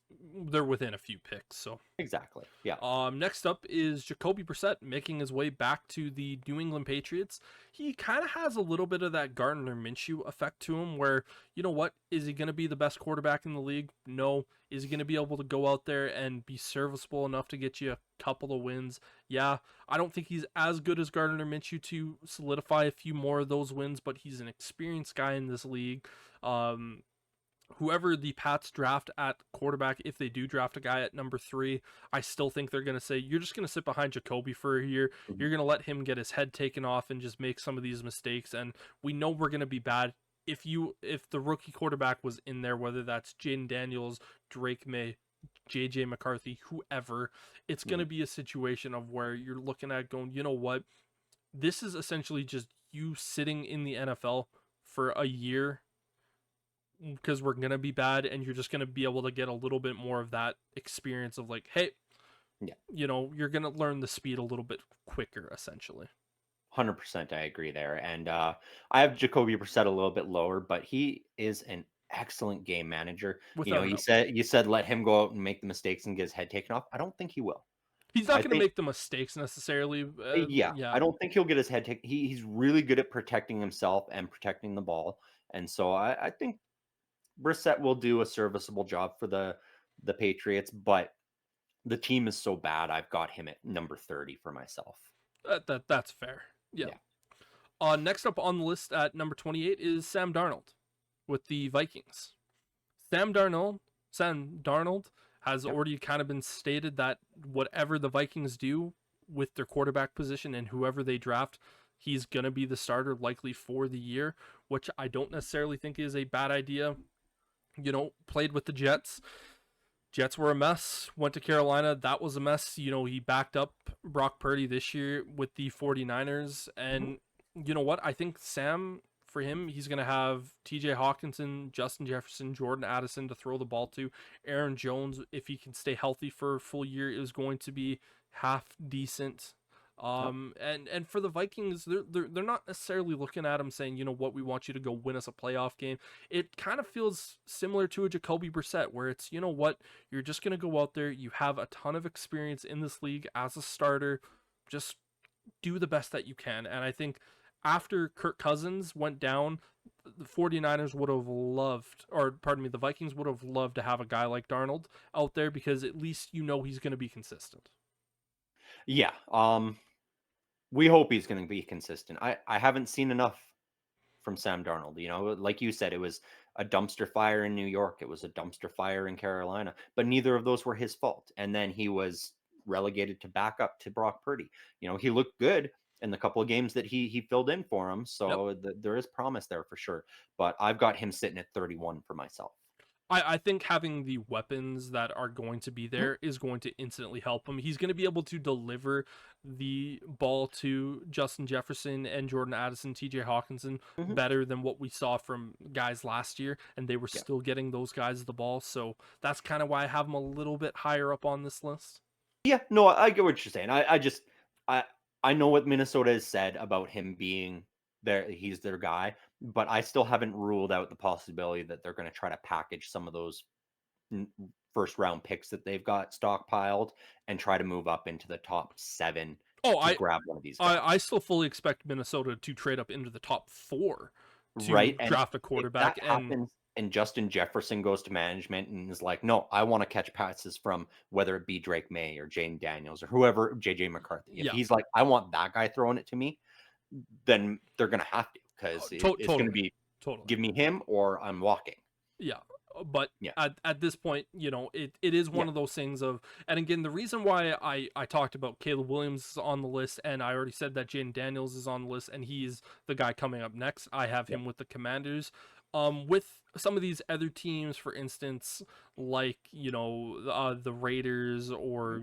they're within a few picks. So Exactly. Yeah. next up is Jacoby Brissett making his way back to the New England Patriots. He kind of has a little bit of that Gardner Minshew effect to him where, what? Is he going to be the best quarterback in the league? No. Is he going to be able to go out there and be serviceable enough to get you a couple of wins? Yeah. I don't think he's as good as Gardner Minshew to solidify a few more of those wins, but he's an experienced guy in this league. Whoever the Pats draft at quarterback, if they do draft a guy at number 3, I still think they're going to say, you're just going to sit behind Jacoby for a year. Mhm. You're going to let him get his head taken off and just make some of these mistakes. And we know we're going to be bad. If the rookie quarterback was in there, whether that's Jaden Daniels, Drake May, JJ McCarthy, whoever, it's going to be a situation of where you're looking at going, you know what? This is essentially just you sitting in the NFL for a year because we're going to be bad, and you're just going to be able to get a little bit more of that experience of like, hey, Yeah. you're going to learn the speed a little bit quicker, essentially. 100%. I agree there. And I have Jacoby Brissett a little bit lower, but he is an excellent game manager. Without a You doubt. said let him go out and make the mistakes and get his head taken off. I don't think he will. He's not I going to think make the mistakes necessarily. yeah, Yeah. I don't think he'll get his head taken. He's really good at protecting himself and protecting the ball. And so I think Brissett will do a serviceable job for the Patriots, but the team is so bad. I've got him at number 30 for myself. That's fair. Yeah. Yeah. Next up on the list at number 28 is Sam Darnold with the Vikings. Sam Darnold has Yep. already kind of been stated that whatever the Vikings do with their quarterback position and whoever they draft, he's going to be the starter likely for the year, which I don't necessarily think is a bad idea. Played with the Jets. Jets were a mess. Went to Carolina. That was a mess. He backed up Brock Purdy this year with the 49ers. And you know what? I think Sam, for him, he's going to have TJ Hawkinson, Justin Jefferson, Jordan Addison to throw the ball to. Aaron Jones, if he can stay healthy for a full year, is going to be half decent. Yep. And for the Vikings, they're not necessarily looking at him saying, what, we want you to go win us a playoff game. It kind of feels similar to a Jacoby Brissett, where it's, you know what, you're just gonna go out there. You have a ton of experience in this league as a starter. Just do the best that you can. And I think after Kirk Cousins went down, the 49ers would have loved, or pardon me, the Vikings would have loved to have a guy like Darnold out there because at least he's going to be consistent. Yeah. We hope he's going to be consistent. I haven't seen enough from Sam Darnold. Like you said, it was a dumpster fire in New York. It was a dumpster fire in Carolina, but neither of those were his fault. And then he was relegated to back up to Brock Purdy. He looked good in the couple of games that he filled in for him. Yep. So there is promise there for sure. But I've got him sitting at 31 for myself. I think having the weapons that are going to be Mhm, there is going to instantly help him. He's going to be able to deliver the ball to Justin Jefferson and Jordan Addison, TJ Hawkinson mhm. better than what we saw from guys last year, and they were Yeah. still getting those guys the ball. So that's kind of why I have him a little bit higher up on this list. Yeah, no, I get what you're saying. I just I I know what Minnesota has said about him being he's their guy, but I still haven't ruled out the possibility that they're going to try to package some of those n- first round picks that they've got stockpiled and try to move up into the top 7 Oh, to grab one of these I guys. still fully expect Minnesota to trade up into the top 4 Right? to And draft a if quarterback. that And happens and Justin Jefferson goes to management and is like, "No, I want to catch passes from whether it be Drake May or Jane Daniels or whoever, JJ McCarthy." If yeah, he's like, "I want that guy throwing it to me," then they're going to have to because it's going to totally, be totally. give me him or I'm walking. Yeah, but Yeah. at this point, it is Yeah. one of those things of, and again, the reason why I talked about Caleb Williams is on the list, and I already said that Jaden Daniels is on the list, and he's the guy coming up next. I have Yeah. him with the Commanders. With some of these other teams, for instance, like the Raiders, Mhm. or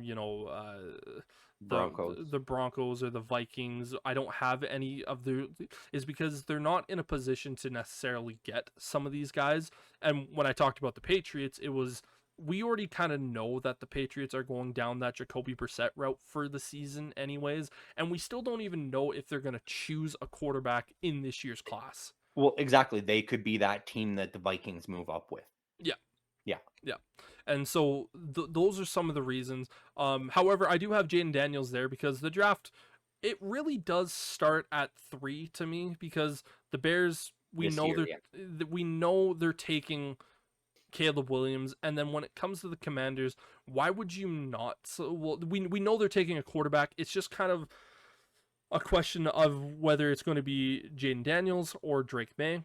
the Broncos. the Broncos or the Vikings. I don't have any of the is because they're not in a position to necessarily get some of these guys. And when I talked about the Patriots, it was we already kind of know that the Patriots are going down that Jacoby Brissett route for the season anyways, and we still don't even know if they're going to choose a quarterback in this year's class. Well, exactly. They could be that team that the Vikings move up with. Yeah. Yeah. Yeah. And so those are some of the reasons. However, I do have Jaden Daniels there because the draft, it really does start at 3 to me, because the Bears, This year, yeah. we know they're taking Caleb Williams, and then when it comes to the Commanders, why would you not? So, well, we know they're taking a quarterback. It's just kind of a question of whether it's going to be Jaden Daniels or Drake May.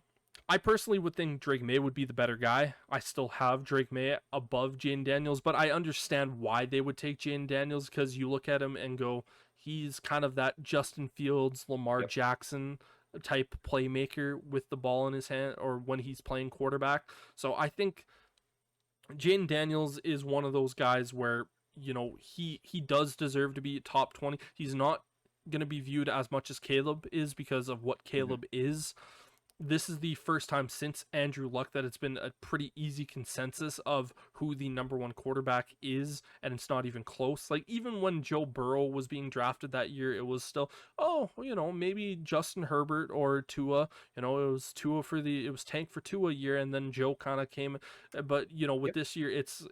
I personally would think Drake May would be the better guy. I still have Drake May above Jaden Daniels, but I understand why they would take Jaden Daniels, because you look at him and go, he's kind of that Justin Fields, Lamar Yep. Jackson type playmaker with the ball in his hand, or when he's playing quarterback. So I think Jaden Daniels is one of those guys where he does deserve to be top 20. He's not going to be viewed as much as Caleb is because of what Mhm. Caleb is. This is the first time since Andrew Luck that it's been a pretty easy consensus of who the number 1 quarterback is, and it's not even close. Like, even when Joe Burrow was being drafted that year, it was still, oh, maybe Justin Herbert or Tua. It was Tank for Tua year, and then Joe kind of came. But with Yep. this year, it's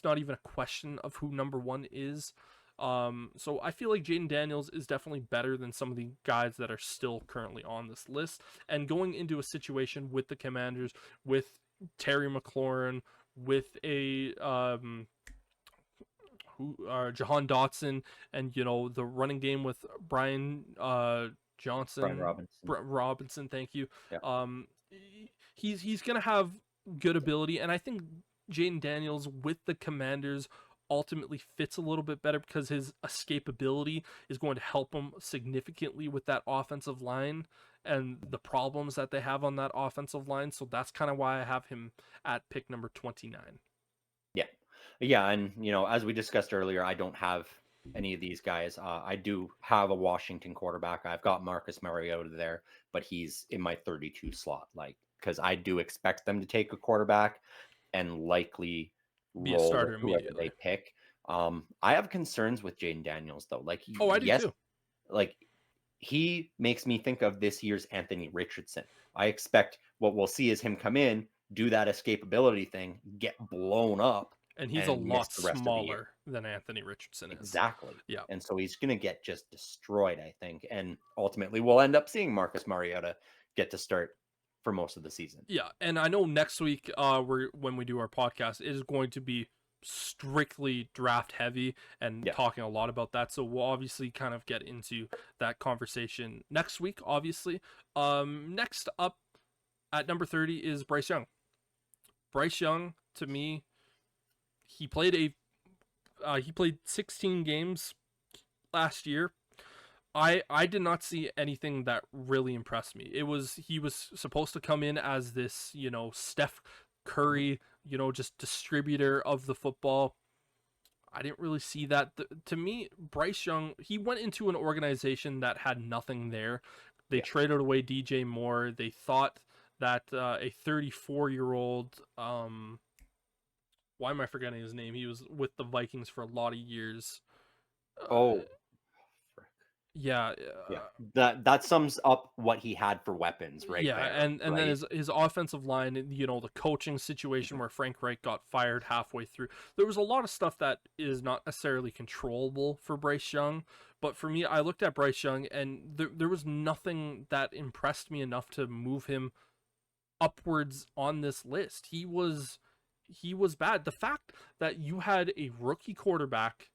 not even a question of who number 1 is. So I feel like Jaden Daniels is definitely better than some of the guys that are still currently on this list. And going into a situation with the Commanders, with Terry McLaurin, with a Jahan Dotson, and the running game with Brian Brian Johnson, Robinson. Robinson. Thank you. Yeah. Um, he's gonna have good ability, and I think Jaden Daniels with the Commanders ultimately fits a little bit better because his escapability is going to help him significantly with that offensive line and the problems that they have on that offensive line. So that's kind of why I have him at pick number 29. Yeah. Yeah, and as we discussed earlier, I don't have any of these guys. I do have a Washington quarterback. I've got Marcus Mariota there, but he's in my 32 slot, like because I do expect them to take a quarterback and likely Be a roll with starter whoever they immediately. pick. I have concerns with Jaden Daniels though. Like, Oh, I do yes, too. like he makes me think of this year's Anthony Richardson. I expect what we'll see is him come in, do that escapability thing, get blown up, And he's a and miss lot the rest of the year. smaller than Anthony Richardson is. Exactly. Yeah. And so he's going to get just destroyed, I think. And ultimately, we'll end up seeing Marcus Mariota get to start for most of the season. Yeah, and I know next week, when we do our podcast, it is going to be strictly draft heavy and Yeah. talking a lot about that. So we'll obviously kind of get into that conversation next week. Obviously, next up at number 30 is Bryce Young. Bryce Young, to me, he played 16 games last year. I did not see anything that really impressed me. He was supposed to come in as this, Steph Curry, just distributor of the football. I didn't really see that. To me, Bryce Young, he went into an organization that had nothing there. They Yeah. traded away DJ Moore. They thought that a 34-year-old, why am I forgetting his name? He was with the Vikings for a lot of years. Uh, Oh, yeah, yeah. That sums up what he had for weapons right yeah, there, and then right? his offensive line, the coaching situation Mhm. where Frank Reich got fired halfway through. There was a lot of stuff that is not necessarily controllable for Bryce Young, but for me, I looked at Bryce Young and there was nothing that impressed me enough to move him upwards on this list. He was bad. The fact that you had a rookie quarterback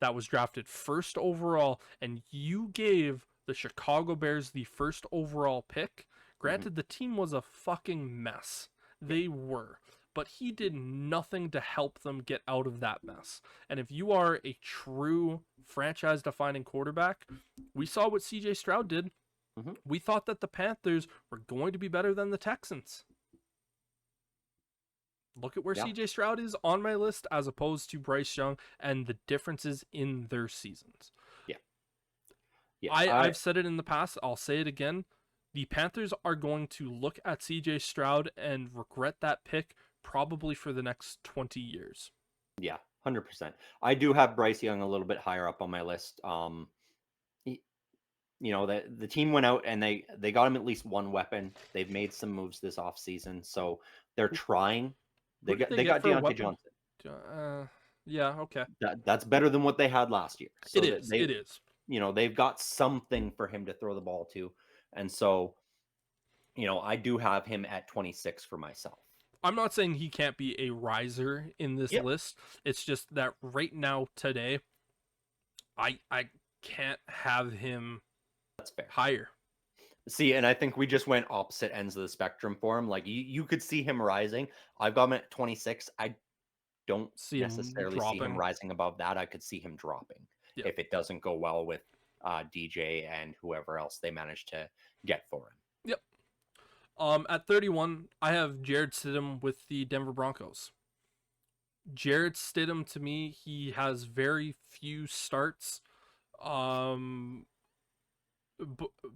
that was drafted first overall, and you gave the Chicago Bears the first overall pick. Mhm. Granted, the team was a fucking mess. Yeah. They were. But he did nothing to help them get out of that mess. And if you are a true franchise defining quarterback, we saw what CJ Stroud did. Mhm. We thought that the Panthers were going to be better than the Texans. Look at where Yeah. CJ Stroud is on my list as opposed to Bryce Young and the differences in their seasons. Yeah. Yeah. I've said it in the past, I'll say it again. The Panthers are going to look at CJ Stroud and regret that pick probably for the next 20 years. Yeah, 100%. I do have Bryce Young a little bit higher up on my list. He, the team went out and they got him at least one weapon. They've made some moves this offseason, so they're trying. Who did they They get got for a Deontay weapon? Johnson. Yeah, okay. That's better than what they had last year. It So that is. It is. they've got something for him to throw the ball to. And so, I do have him at 26 for myself. I'm not saying he can't be a riser in this Yep, list. It's just that right now, today, I can't have him that's fair. higher. See, and I think we just went opposite ends of the spectrum for him. Like you could see him rising. I've got him at 26. I don't See him necessarily see him dropping. rising above that. I could see him dropping Yeah. if it doesn't go well with DJ and whoever else they manage to get for him. Yep. At 31, I have Jared Stidham with the Denver Broncos. Jared Stidham, to me, he has very few starts. Um,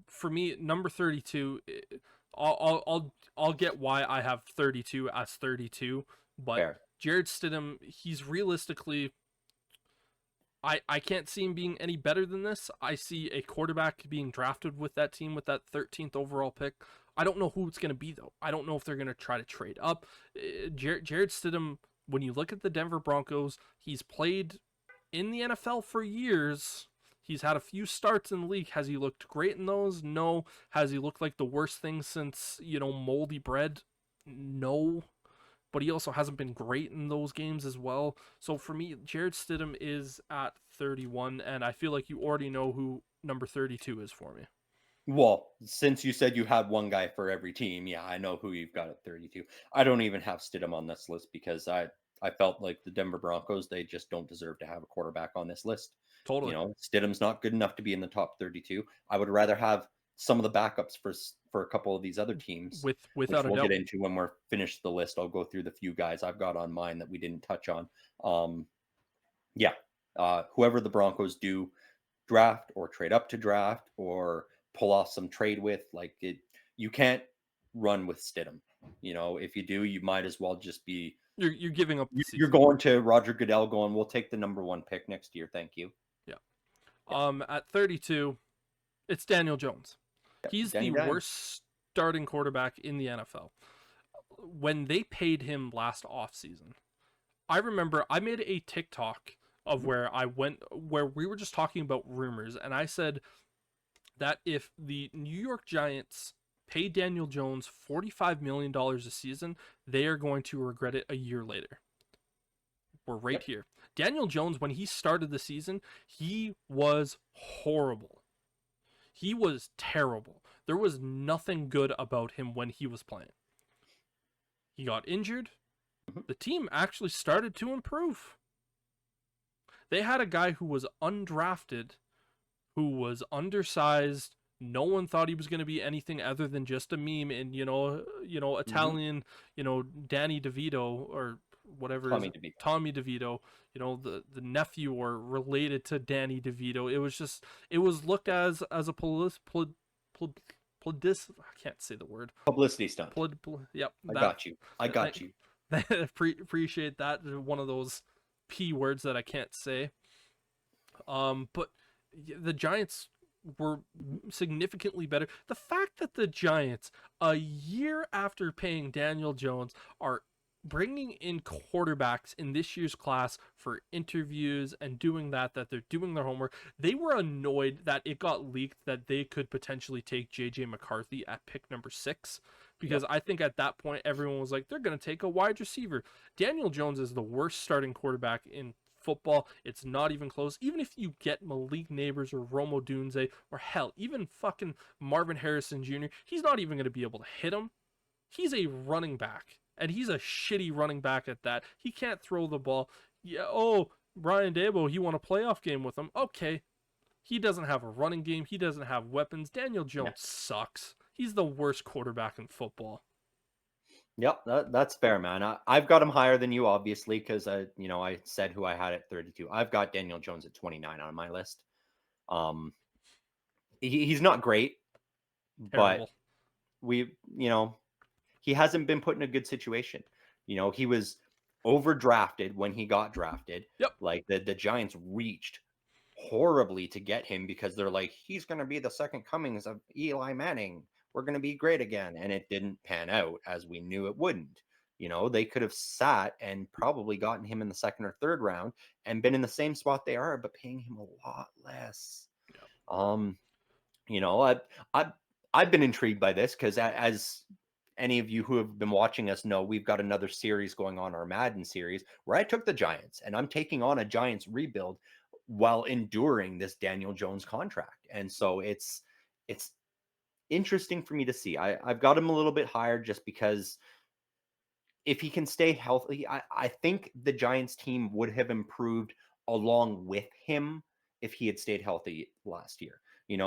for me, number 32, I'll get why I have 32 as 32, but Fair. Jared Stidham, he's realistically, I can't see him being any better than this. I see a quarterback being drafted with that team with that 13th overall pick. I don't know who it's going to be, though. I don't know if they're going to try to trade up. Jared Stidham, when you look at the Denver Broncos, he's played in the NFL for years. He's had a few starts in the league. Has he looked great in those? No. Has he looked like the worst thing since, moldy bread? No. But he also hasn't been great in those games as well. So for me, Jared Stidham is at 31, and I feel like you already know who number 32 is for me. Well, since you said you had one guy for every team, yeah, I know who you've got at 32. I don't even have Stidham on this list because I felt like the Denver Broncos, they just don't deserve to have a quarterback on this list. Totally. Stidham's not good enough to be in the top 32. I would rather have some of the backups for a couple of these other teams, which Without a we'll doubt. get into when we're finished the list. I'll go through the few guys I've got on mine that we didn't touch on. Yeah, whoever the Broncos do draft or trade up to draft or pull off some trade with, you can't run with Stidham. If you do, you might as well just be You're giving up the season. you're going to Roger Goodell going, we'll take the number 1 pick next year. Thank you. Yeah. Yeah. At 32, it's Daniel Jones. He's Danny the Dimes. worst starting quarterback in the NFL. When they paid him last offseason, I remember I made a TikTok of where we were just talking about rumors, and I said that if the New York Giants pay Daniel Jones $45 million a season, they are going to regret it a year later. We're right here. Daniel Jones, when he started the season, he was horrible. He was terrible. There was nothing good about him when he was playing. He got injured. The team actually started to improve. They had a guy who was undrafted who was undersized. No one thought he was going to be anything other than just a meme. And Hmm. Italian, Danny DeVito or whatever is Tommy DeVito. Tommy DeVito, the nephew or related to Danny DeVito. It was looked as a I can't say the word. Publicity stunt. Yep, I that. got you. I Thank, got you. appreciate that. One of those p words that I can't say. But the Giants were significantly better. The fact that the Giants, a year after paying Daniel Jones, are bringing in quarterbacks in this year's class for interviews and doing that they're doing their homework. They were annoyed that it got leaked that they could potentially take JJ McCarthy at pick number 6, because Yep. I think at that point everyone was like, they're going to take a wide receiver. Daniel Jones is the worst starting quarterback in football. It's not even close. Even if you get Malik Neighbors or Romo Dunze, or hell, even fucking Marvin Harrison Jr., he's not even going to be able to hit him. He's a running back, and he's a shitty running back at that. He can't throw the ball. Yeah, oh, Brian Dabo, he won a playoff game with him. Okay. He doesn't have a running game. He doesn't have weapons. Daniel Yeah. Jones sucks. He's the worst quarterback in football. Yep, that's fair, man. I've got him higher than you, obviously, because I said who I had at 32. I've got Daniel Jones at 29 on my list. Um, he's not great, but Terrible. we, he hasn't been put in a good situation. He was overdrafted when he got drafted. Yep. Like the Giants reached horribly to get him because they're like, he's going to be the second comings of Eli Manning. We're going to be great again. And it didn't pan out as we knew it wouldn't. They could have sat and probably gotten him in the second or third round and been in the same spot they are, but paying him a lot less. Yep. Um, I've been intrigued by this because as any of you who have been watching us know, we've got another series going on, our Madden series, where I took the Giants and I'm taking on a Giants rebuild while enduring this Daniel Jones contract. And so it's interesting for me to see. I've got him a little bit higher just because if he can stay healthy, I think the Giants team would have improved along with him if he had stayed healthy last year.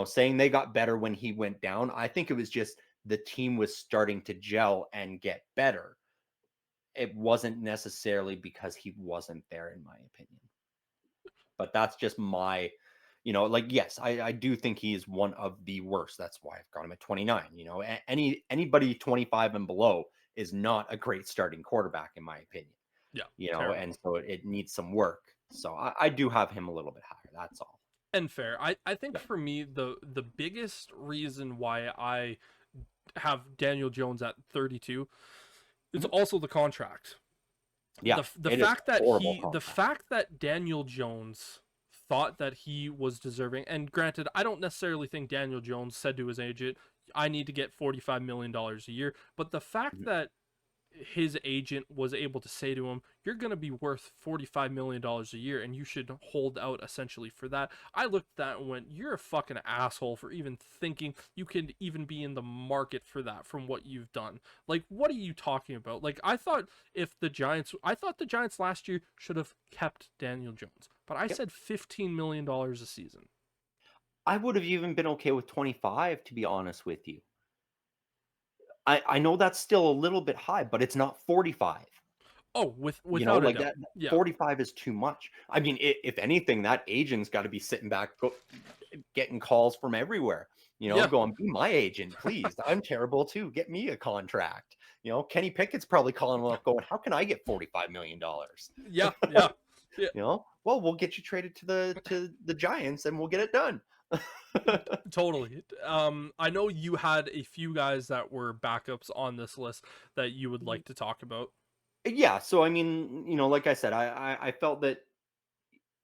Saying they got better when he went down, I think it was just the team was starting to gel and get better. It wasn't necessarily because he wasn't there, in my opinion. But that's just my, yes, I do think he is one of the worst. That's why I've got him at 29. Anybody 25 and below is not a great starting quarterback, in my opinion. Yeah. And Terrible. so it needs some work. So I do have him a little bit higher. That's all. And fair. I think Yeah. for me the biggest reason why I have Daniel Jones at 32 is Mhm. also the contract. Yeah, The it is fact that horrible the contract. fact that Daniel Jones thought that he was deserving, and granted, I don't necessarily think Daniel Jones said to his agent, I need to get $45 million a year, but the fact Mhm. that his agent was able to say to him, you're going to be worth $45 million a year and you should hold out essentially for that. I looked at that and went, you're a fucking asshole for even thinking you can even be in the market for that from what you've done. Like, what are you talking about? Like, I thought the Giants last year should have kept Daniel Jones, but I Yep. said $15 million a season. I would have even been okay with 25, to be honest with you. I know that's still a little bit high, but it's not 45. Oh, without a Like doubt. that Yeah. 45 is too much. I mean, if anything, that agent's got to be sitting back, getting calls from everywhere, Yeah. going, be my agent, please. I'm terrible too. Get me a contract. Kenny Pickett's probably calling him up going, how can I get $45 million? Yeah. Yeah. Yeah. Well, we'll get you traded to the Giants and we'll get it done. Totally. I know you had a few guys that were backups on this list that you would like to talk about. Yeah. So, I mean, like I said, I felt that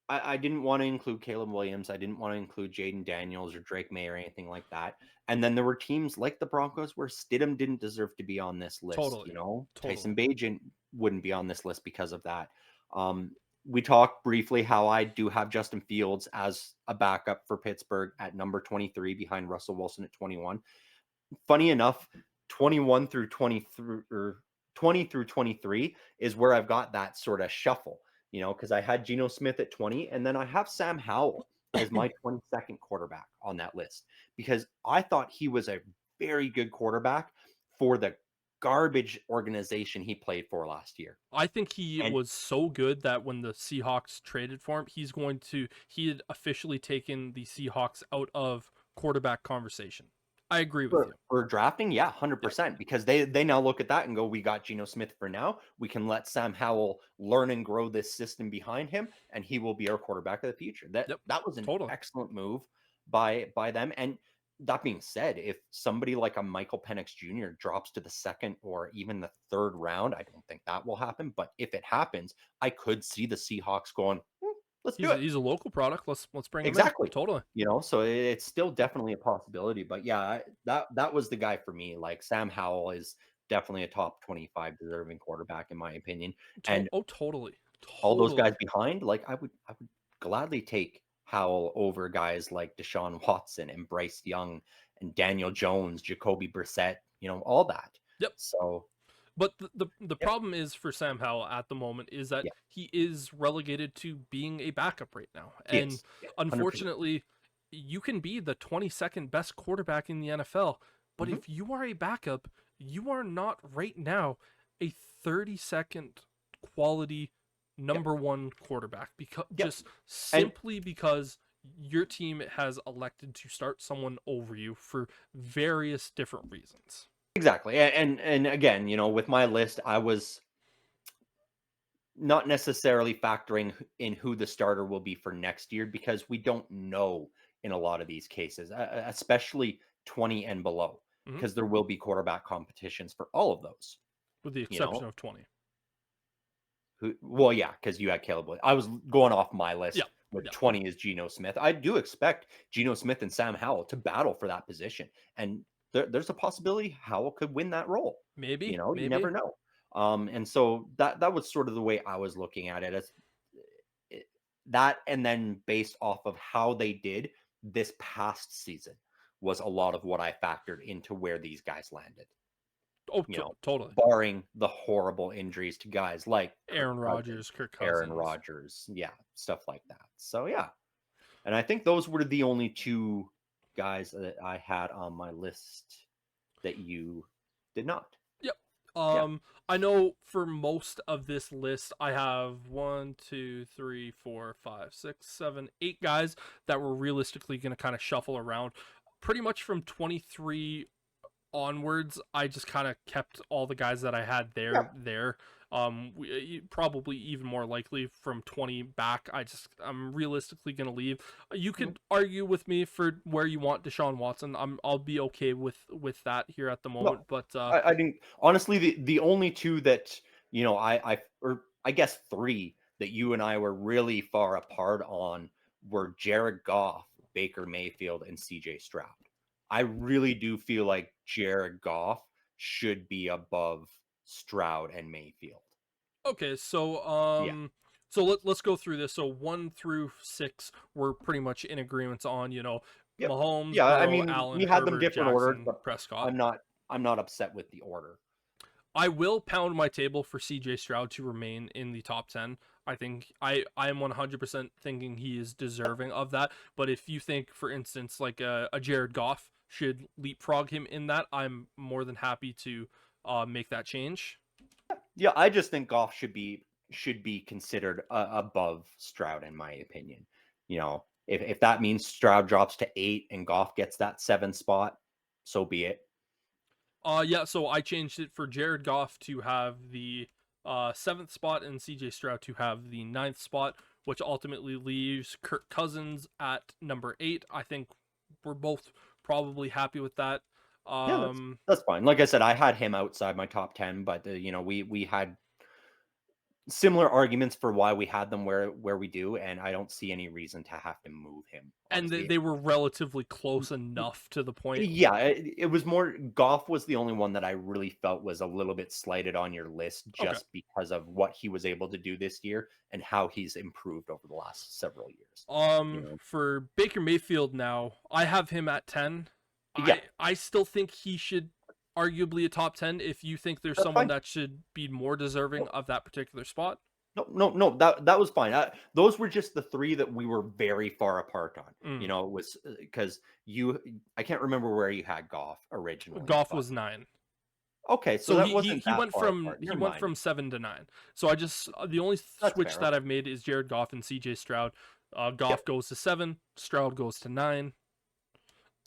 I didn't want to include Caleb Williams. I didn't want to include Jaden Daniels or Drake May or anything like that. And then there were teams like the Broncos where Stidham didn't deserve to be on this list. Totally. Tyson Totally. Bagent wouldn't be on this list because of that. We talked briefly how I do have Justin Fields as a backup for Pittsburgh at number 23 behind Russell Wilson at 21. Funny enough, 21 through 23 or 20 through 23 is where I've got that sort of shuffle, because I had Geno Smith at 20 and then I have Sam Howell as my 22nd quarterback on that list because I thought he was a very good quarterback for the garbage organization he played for last year. I think he And was so good that when the Seahawks traded for him, he had officially taken the Seahawks out of quarterback conversation. I agree with you. for drafting, yeah, Yep. 100% because they now look at that and go, we got Geno Smith for now. We can let Sam Howell learn and grow this system behind him, and he will be our quarterback of the future. That Yep. that was an Totally. excellent move by them. And that being said, if somebody like a Michael Penix Jr. drops to the second or even the third round, I don't think that will happen. But if it happens, I could see the Seahawks going, let's do it. He's a local product. Let's bring him in. Exactly. Totally. So it's still definitely a possibility, but yeah, that was the guy for me. Like Sam Howell is definitely a top 25 deserving quarterback in my opinion. And Totally. all those guys Totally. behind, like I would gladly take Howell over guys like Deshaun Watson and Bryce Young and Daniel Jones, Jacoby Brissett, all that. Yep. So, But the yeah, problem is for Sam Howell at the moment is that yeah, he is relegated to being a backup right now. he And is. Yeah, 100%. unfortunately, you can be the 22nd best quarterback in the NFL, but Mhm. if you are a backup, you are not right now a 32nd quality Yep. number 1 quarterback because Yep. just And simply because your team has elected to start someone over you for various different reasons. exactly. And again, with my list, I was not necessarily factoring in who the starter will be for next year because we don't know in a lot of these cases, especially 20 and below, Mhm. because there will be quarterback competitions for all of those. With the You exception know, of 20. well, yeah, because you had Caleb Williams. I was going off my Yeah. list with Yeah. 20 is Geno Smith. I do expect Geno Smith and Sam Howell to battle for that position. And there's a possibility Howell could win that role. Maybe. You Maybe. never know. And so that was sort of the way I was looking at it as that, and then based off of how they did this past season was a lot of what I factored into where these guys landed. Oh, You know, totally. barring the horrible injuries to guys like Kirk Aaron Cousins, Rodgers, Kirk Aaron Cousins. Rodgers, yeah, stuff like that. So yeah, and I think those were the only two guys that I had on my list that you did not. Yep. Yeah, I know for most of this list, I have 1, 2, 3, 4, 5, 6, 7, 8 guys that were realistically going to kind of shuffle around. Pretty much from 23 onwards, I just kind of kept all the guys that I had yeah, there. Probably even more likely from 20 back. I'm realistically gonna leave. You mhm, could argue with me for where you want Deshaun Watson. I'll be okay with that here at the moment. no, But I didn't honestly. The only two that or I guess three that you and I were really far apart on were Jared Goff, Baker Mayfield, and C.J. Stroud. I really do feel like Jared Goff should be above Stroud and Mayfield. okay, Yeah. so let's go through this. So 1 through 6, we're pretty much in agreements on. Yep. Mahomes, Yeah. I Burrow, mean, we Allen, had them Herbert, different orders, Jackson, but Prescott. I'm not. I'm not upset with the order. I will pound my table for CJ Stroud to remain in the top 10. I think I am 100% thinking he is deserving of that. But if you think, for instance, like a Jared Goff should leapfrog him in that, I'm more than happy to make that change. Yeah, I just think Goff should be considered above Stroud in my opinion. If that means Stroud drops to 8 and Goff gets that 7 spot, so be it. Yeah, so I changed it for Jared Goff to have the 7th spot and CJ Stroud to have the 9th spot, which ultimately leaves Kirk Cousins at number 8. I think we're both probably happy with that. Yeah, that's Um, that's fine. Like I said, I had him outside my top 10, but we had similar arguments for why we had them where we do, and I don't see any reason to have to move him. and Honestly, they were relatively close enough to the point. yeah, it was more Goff was the only one that I really felt was a little bit slighted on your list Okay. just because of what he was able to do this year and how he's improved over the last several years. For Baker Mayfield now, I have him at 10. Yeah, I still think he should arguably a top 10 if you think there's that's someone fine. that should be more deserving of that particular spot. No. That was fine. Those were just the three that we were very far apart on. Mm. It was because you. I can't remember where you had Goff originally, Goff but was 9. okay, so So that he wasn't he that went far from apart. Never mind. 7 to 9. So I just the only That's switch fair. that Okay. I've made is Jared Goff and CJ Stroud. Goff Yep. goes to 7, Stroud goes to 9.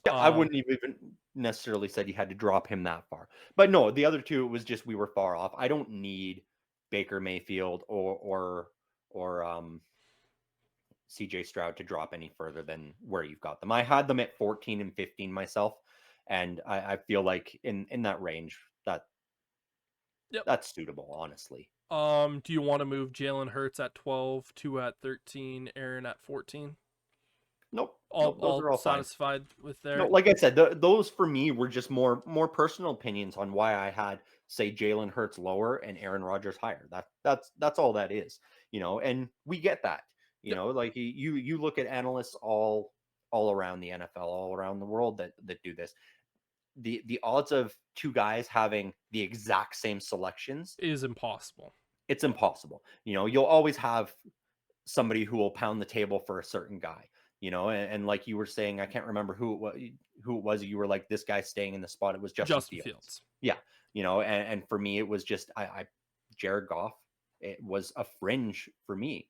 Yeah, I Um, wouldn't even necessarily said you had to drop him that far. But no, the other two, it was just we were far off. I don't need Baker Mayfield or CJ Stroud to drop any further than where you've got them. I had them at 14 and 15 myself, and I feel like in that range yep. that's suitable, honestly. Do you want to move Jalen Hurts at 12, 2 at 13, Aaron at 14? Nope, All nope, those all are all fine. satisfied with No, there? like I said, those for me were just more personal opinions on why I had say Jalen Hurts lower and Aaron Rodgers higher. That's all that is, and we get that. Yep. Like you look at analysts all around the NFL, all around the world that do this. The odds of two guys having the exact same selections, Is impossible. it's impossible. You'll always have somebody who will pound the table for a certain guy, and like you were saying, I can't remember who it was. You were like, this guy's staying in the spot. It was Justin Justin Fields. Fields. Yeah. And for me, it was just, I Jared Goff, it was a fringe for me.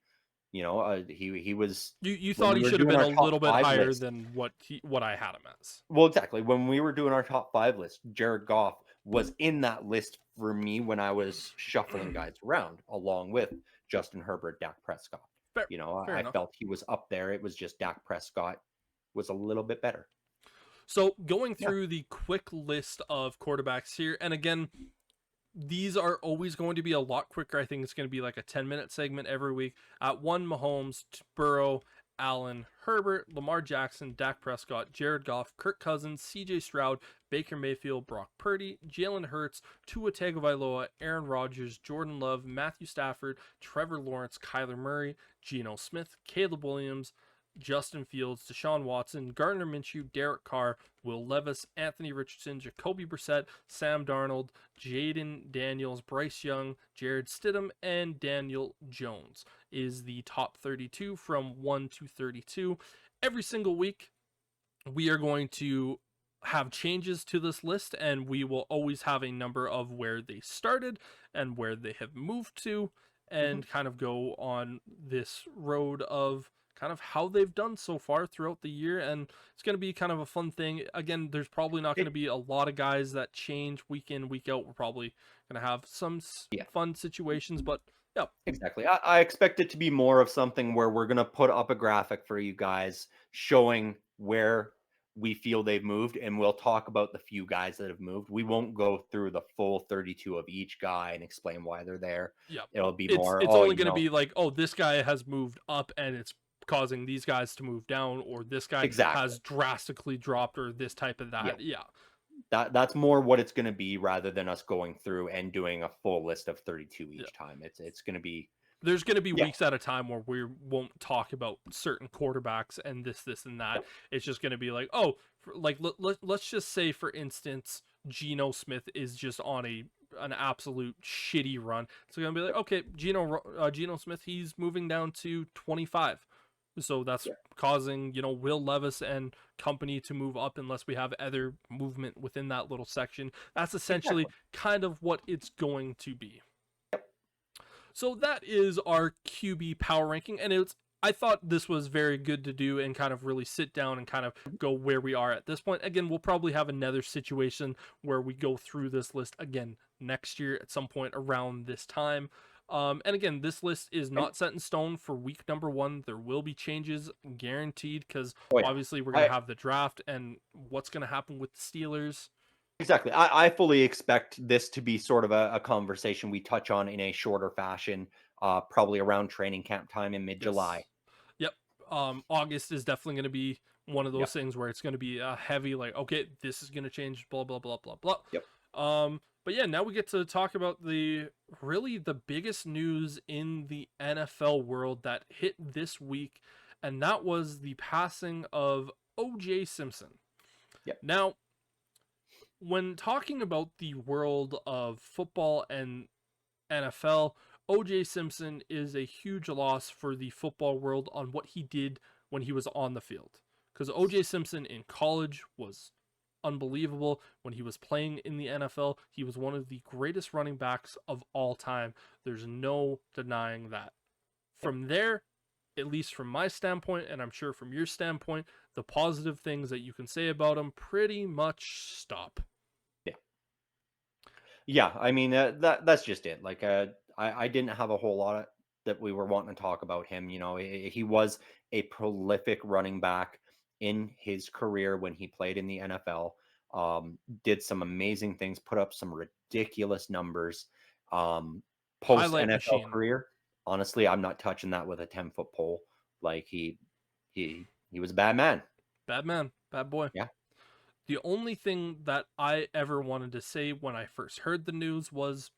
He was, You when thought we he were should have doing been our a little top bit five higher list. than what I had him as. Well, exactly. When we were doing our top five list, Jared Goff was in that list for me when I was shuffling guys around, along with Justin Herbert, Dak Prescott. Fair, fair I enough. felt he was up there. It was just Dak Prescott was a little bit better. So going Yeah. through the quick list of quarterbacks here, and again, these are always going to be a lot quicker. I think it's going to be like a 10-minute segment every week. At 1, Mahomes, Burrow, Allen, Herbert, Lamar Jackson, Dak Prescott, Jared Goff, Kirk Cousins, CJ Stroud, Baker Mayfield, Brock Purdy, Jalen Hurts, Tua Tagovailoa, Aaron Rodgers, Jordan Love, Matthew Stafford, Trevor Lawrence, Kyler Murray, Geno Smith, Caleb Williams, Justin Fields, Deshaun Watson, Gardner Minshew, Derek Carr, Will Levis, Anthony Richardson, Jacoby Brissett, Sam Darnold, Jaden Daniels, Bryce Young, Jared Stidham, and Daniel Jones is the top 32 from 1 to 32. Every single week, we are going to have changes to this list, and we will always have a number of where they started and where they have moved to, Mhm. and kind of go on this road of kind of how they've done so far throughout the year. And it's going to be kind of a fun thing. Again, there's probably not going to It, be a lot of guys that change week in, week out. We're probably going to have some yeah, fun situations, but yeah. exactly. I expect it to be more of something where we're going to put up a graphic for you guys showing where we feel they've moved, and we'll talk about the few guys that have moved. We won't go through the full 32 of each guy and explain why they're there. Yeah, It'll be it's more, it's oh, only going to be like, oh, this guy has moved up and it's causing these guys to move down, or this guy exactly. has drastically dropped, or this type of Yeah. that. Yeah, That's more what it's going to be rather than us going through and doing a full list of 32 yeah. each time. It's going to be, There's going to be yeah, weeks at a time where we won't talk about certain quarterbacks and this and that. yeah, It's just going to be like, oh, like let's just say, for instance, Geno Smith is just on an absolute shitty run. It's going to be like, okay, Geno Smith, he's moving down to 25. So that's yeah, causing, Will Levis and company to move up unless we have other movement within that little section. That's essentially exactly. kind of what it's going to be. So that is our QB power ranking, and I thought this was very good to do and kind of really sit down and kind of go where we are at this point. Again, we'll probably have another situation where we go through this list again next year at some point around this time. And again, this list is And not set in stone for week number 1. There will be changes guaranteed, because oh yeah, obviously we're going to I have the draft and what's going to happen with the Steelers. exactly. I fully expect this to be sort of a conversation we touch on in a shorter fashion, probably around training camp time in mid-July. Yes. Yep. August is definitely going to be one of those Yep. things where it's going to be a heavy, like, okay, this is going to change, blah blah blah blah blah. Yep. But yeah, now we get to talk about the biggest news in the NFL world that hit this week, and that was the passing of O.J. Simpson. Yep. Now, when talking about the world of football and NFL, OJ Simpson is a huge loss for the football world on what he did when he was on the field. Because OJ Simpson in college was unbelievable. When he was playing in the NFL, he was one of the greatest running backs of all time. There's no denying that. Yep. From there, at least from my standpoint, and I'm sure from your standpoint, the positive things that you can say about him pretty much stop. Yeah. Yeah, I mean, that's just it. Like, I didn't have a whole lot that we were wanting to talk about him. You know, he was a prolific running back in his career when he played in the NFL. Did some amazing things, put up some ridiculous numbers. Post Highlight NFL machine. career, honestly, I'm not touching that with a 10-foot pole. Like he was a bad man. Bad man, bad boy. Yeah. The only thing that I ever wanted to say when I first heard the news was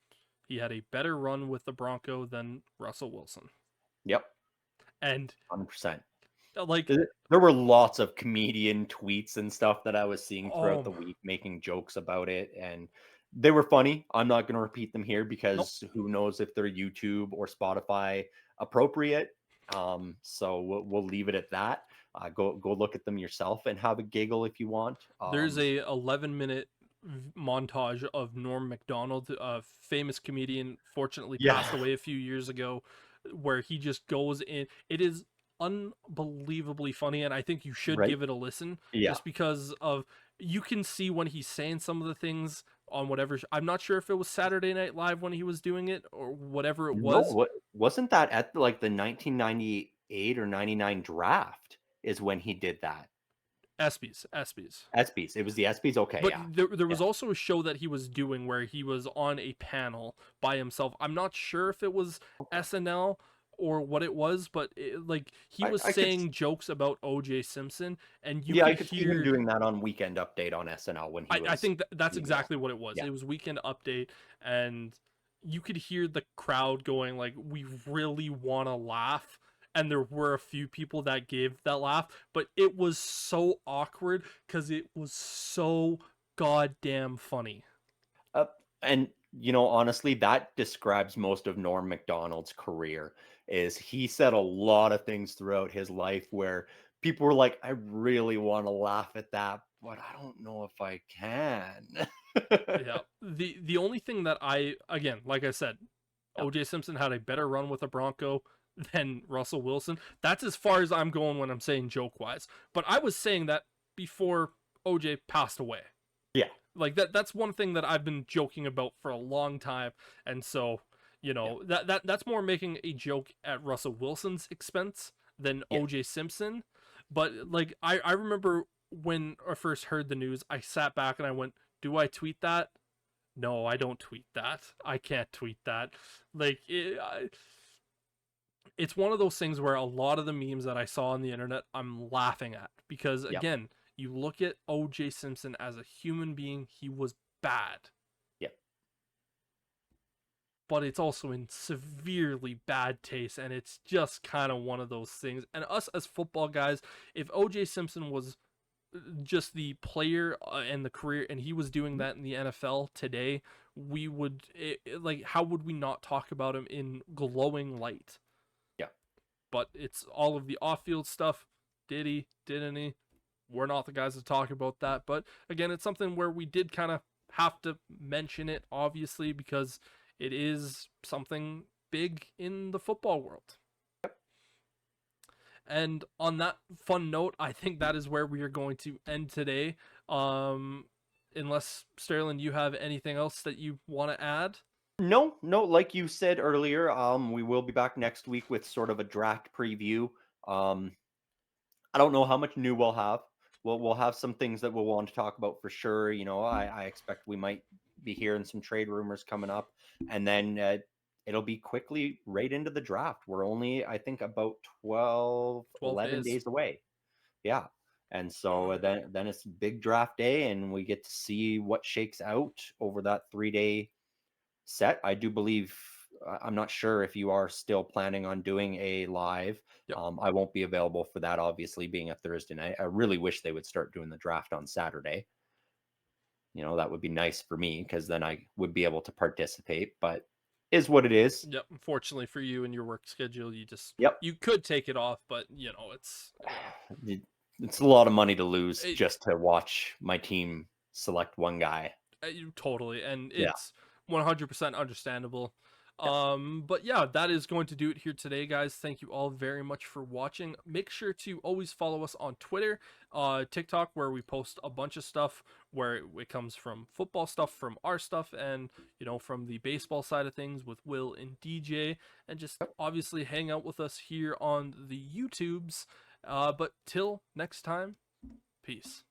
he had a better run with the Bronco than Russell Wilson. Yep. And 100%. like, There were lots of comedian tweets and stuff that I was seeing throughout oh, the week making jokes about it, and they were funny. I'm not going to repeat them here nope. because who knows if they're YouTube or Spotify appropriate. So we'll leave it at that. Go look at them yourself and have a giggle if you want. There's a 11-minute montage of Norm Macdonald, a famous comedian, fortunately Yeah, passed away a few years ago, where he just goes in. It is unbelievably funny, and I think you should right. give it a listen Yeah. just because of you can see when he's saying some of the things on whatever. I'm not sure if it was Saturday Night Live when he was doing it or whatever it No, was. what wasn't that at like the 1998 or 99 draft is when he did that. ESPYs. ESPYs. It was the ESPYs. Okay, But yeah. there Yeah. was also a show that he was doing where he was on a panel by himself. I'm not sure if it was Okay. SNL or what it was, but like he was I could saying jokes about OJ Simpson, and you Yeah, I could could see him hear. doing that on Weekend Update on SNL when he I was think that's doing that. exactly what it was. Yeah, It was Weekend Update, and you could hear the crowd going like, "We really want to laugh." And there were a few people that gave that laugh, but it was so awkward because it was so goddamn funny. uh, and honestly, that describes most of Norm Macdonald's career. Is he said a lot of things throughout his life where people were like, "I really want to laugh at that, but I don't know if I can." Yeah. The only thing that I, again, like I said, Yeah, OJ Simpson had a better run with a Bronco than Russell Wilson. That's as far as I'm going when I'm saying joke wise. But I was saying that before OJ passed away. yeah, Like that's one thing that I've been joking about for a long time. And so, yeah, that's more making a joke at Russell Wilson's expense than yeah. OJ Simpson. But like I remember when I first heard the news, I sat back and I went, "Do I tweet that? No, I don't tweet that. I can't tweet that." Like it's one of those things where a lot of the memes that I saw on the internet I'm laughing at because Yep, again, you look at OJ Simpson as a human being, he was bad, yep, but it's also in severely bad taste, and it's just kind of one of those things. And us as football guys, if OJ Simpson was just the player and the career and he was doing mhm, that in the NFL today, we would like how would we not talk about him in glowing light? yeah. But it's all of the off-field stuff. Did he? Didn't he? We're not the guys to talk about that. But again, it's something where we did kind of have to mention it, obviously, because it is something big in the football world. And on that fun note, I think that is where we are going to end today. Um, unless Sterling, you have anything else that you want to add? No, no, like you said earlier, we will be back next week with sort of a draft preview. Um, I don't know how much new we'll have. We'll have some things that we'll want to talk about for sure. I expect we might be hearing some trade rumors coming up, and then it'll be quickly right into the draft. We're only, I think, about 12, 12 11 days. days away. Yeah. And so then it's big draft day, and we get to see what shakes out over that 3 day set. I do believe I'm not sure if you are still planning on doing a live. Yep. I won't be available for that, obviously, being a Thursday night. I really wish they would start doing the draft on Saturday. That would be nice for me because then I would be able to participate. But is what it is. Yep. Unfortunately for you and your work schedule, Yep. you could take it off, but it's It's a lot of money to lose it, just to watch my team select one guy. totally, and Yeah. it's 100% understandable. Yes. But yeah, that is going to do it here today, guys. Thank you all very much for watching. Make sure to always follow us on Twitter, TikTok, where we post a bunch of stuff where it comes from football stuff, from our stuff, and from the baseball side of things with Will and DJ, and just obviously hang out with us here on the YouTubes. But till next time, peace.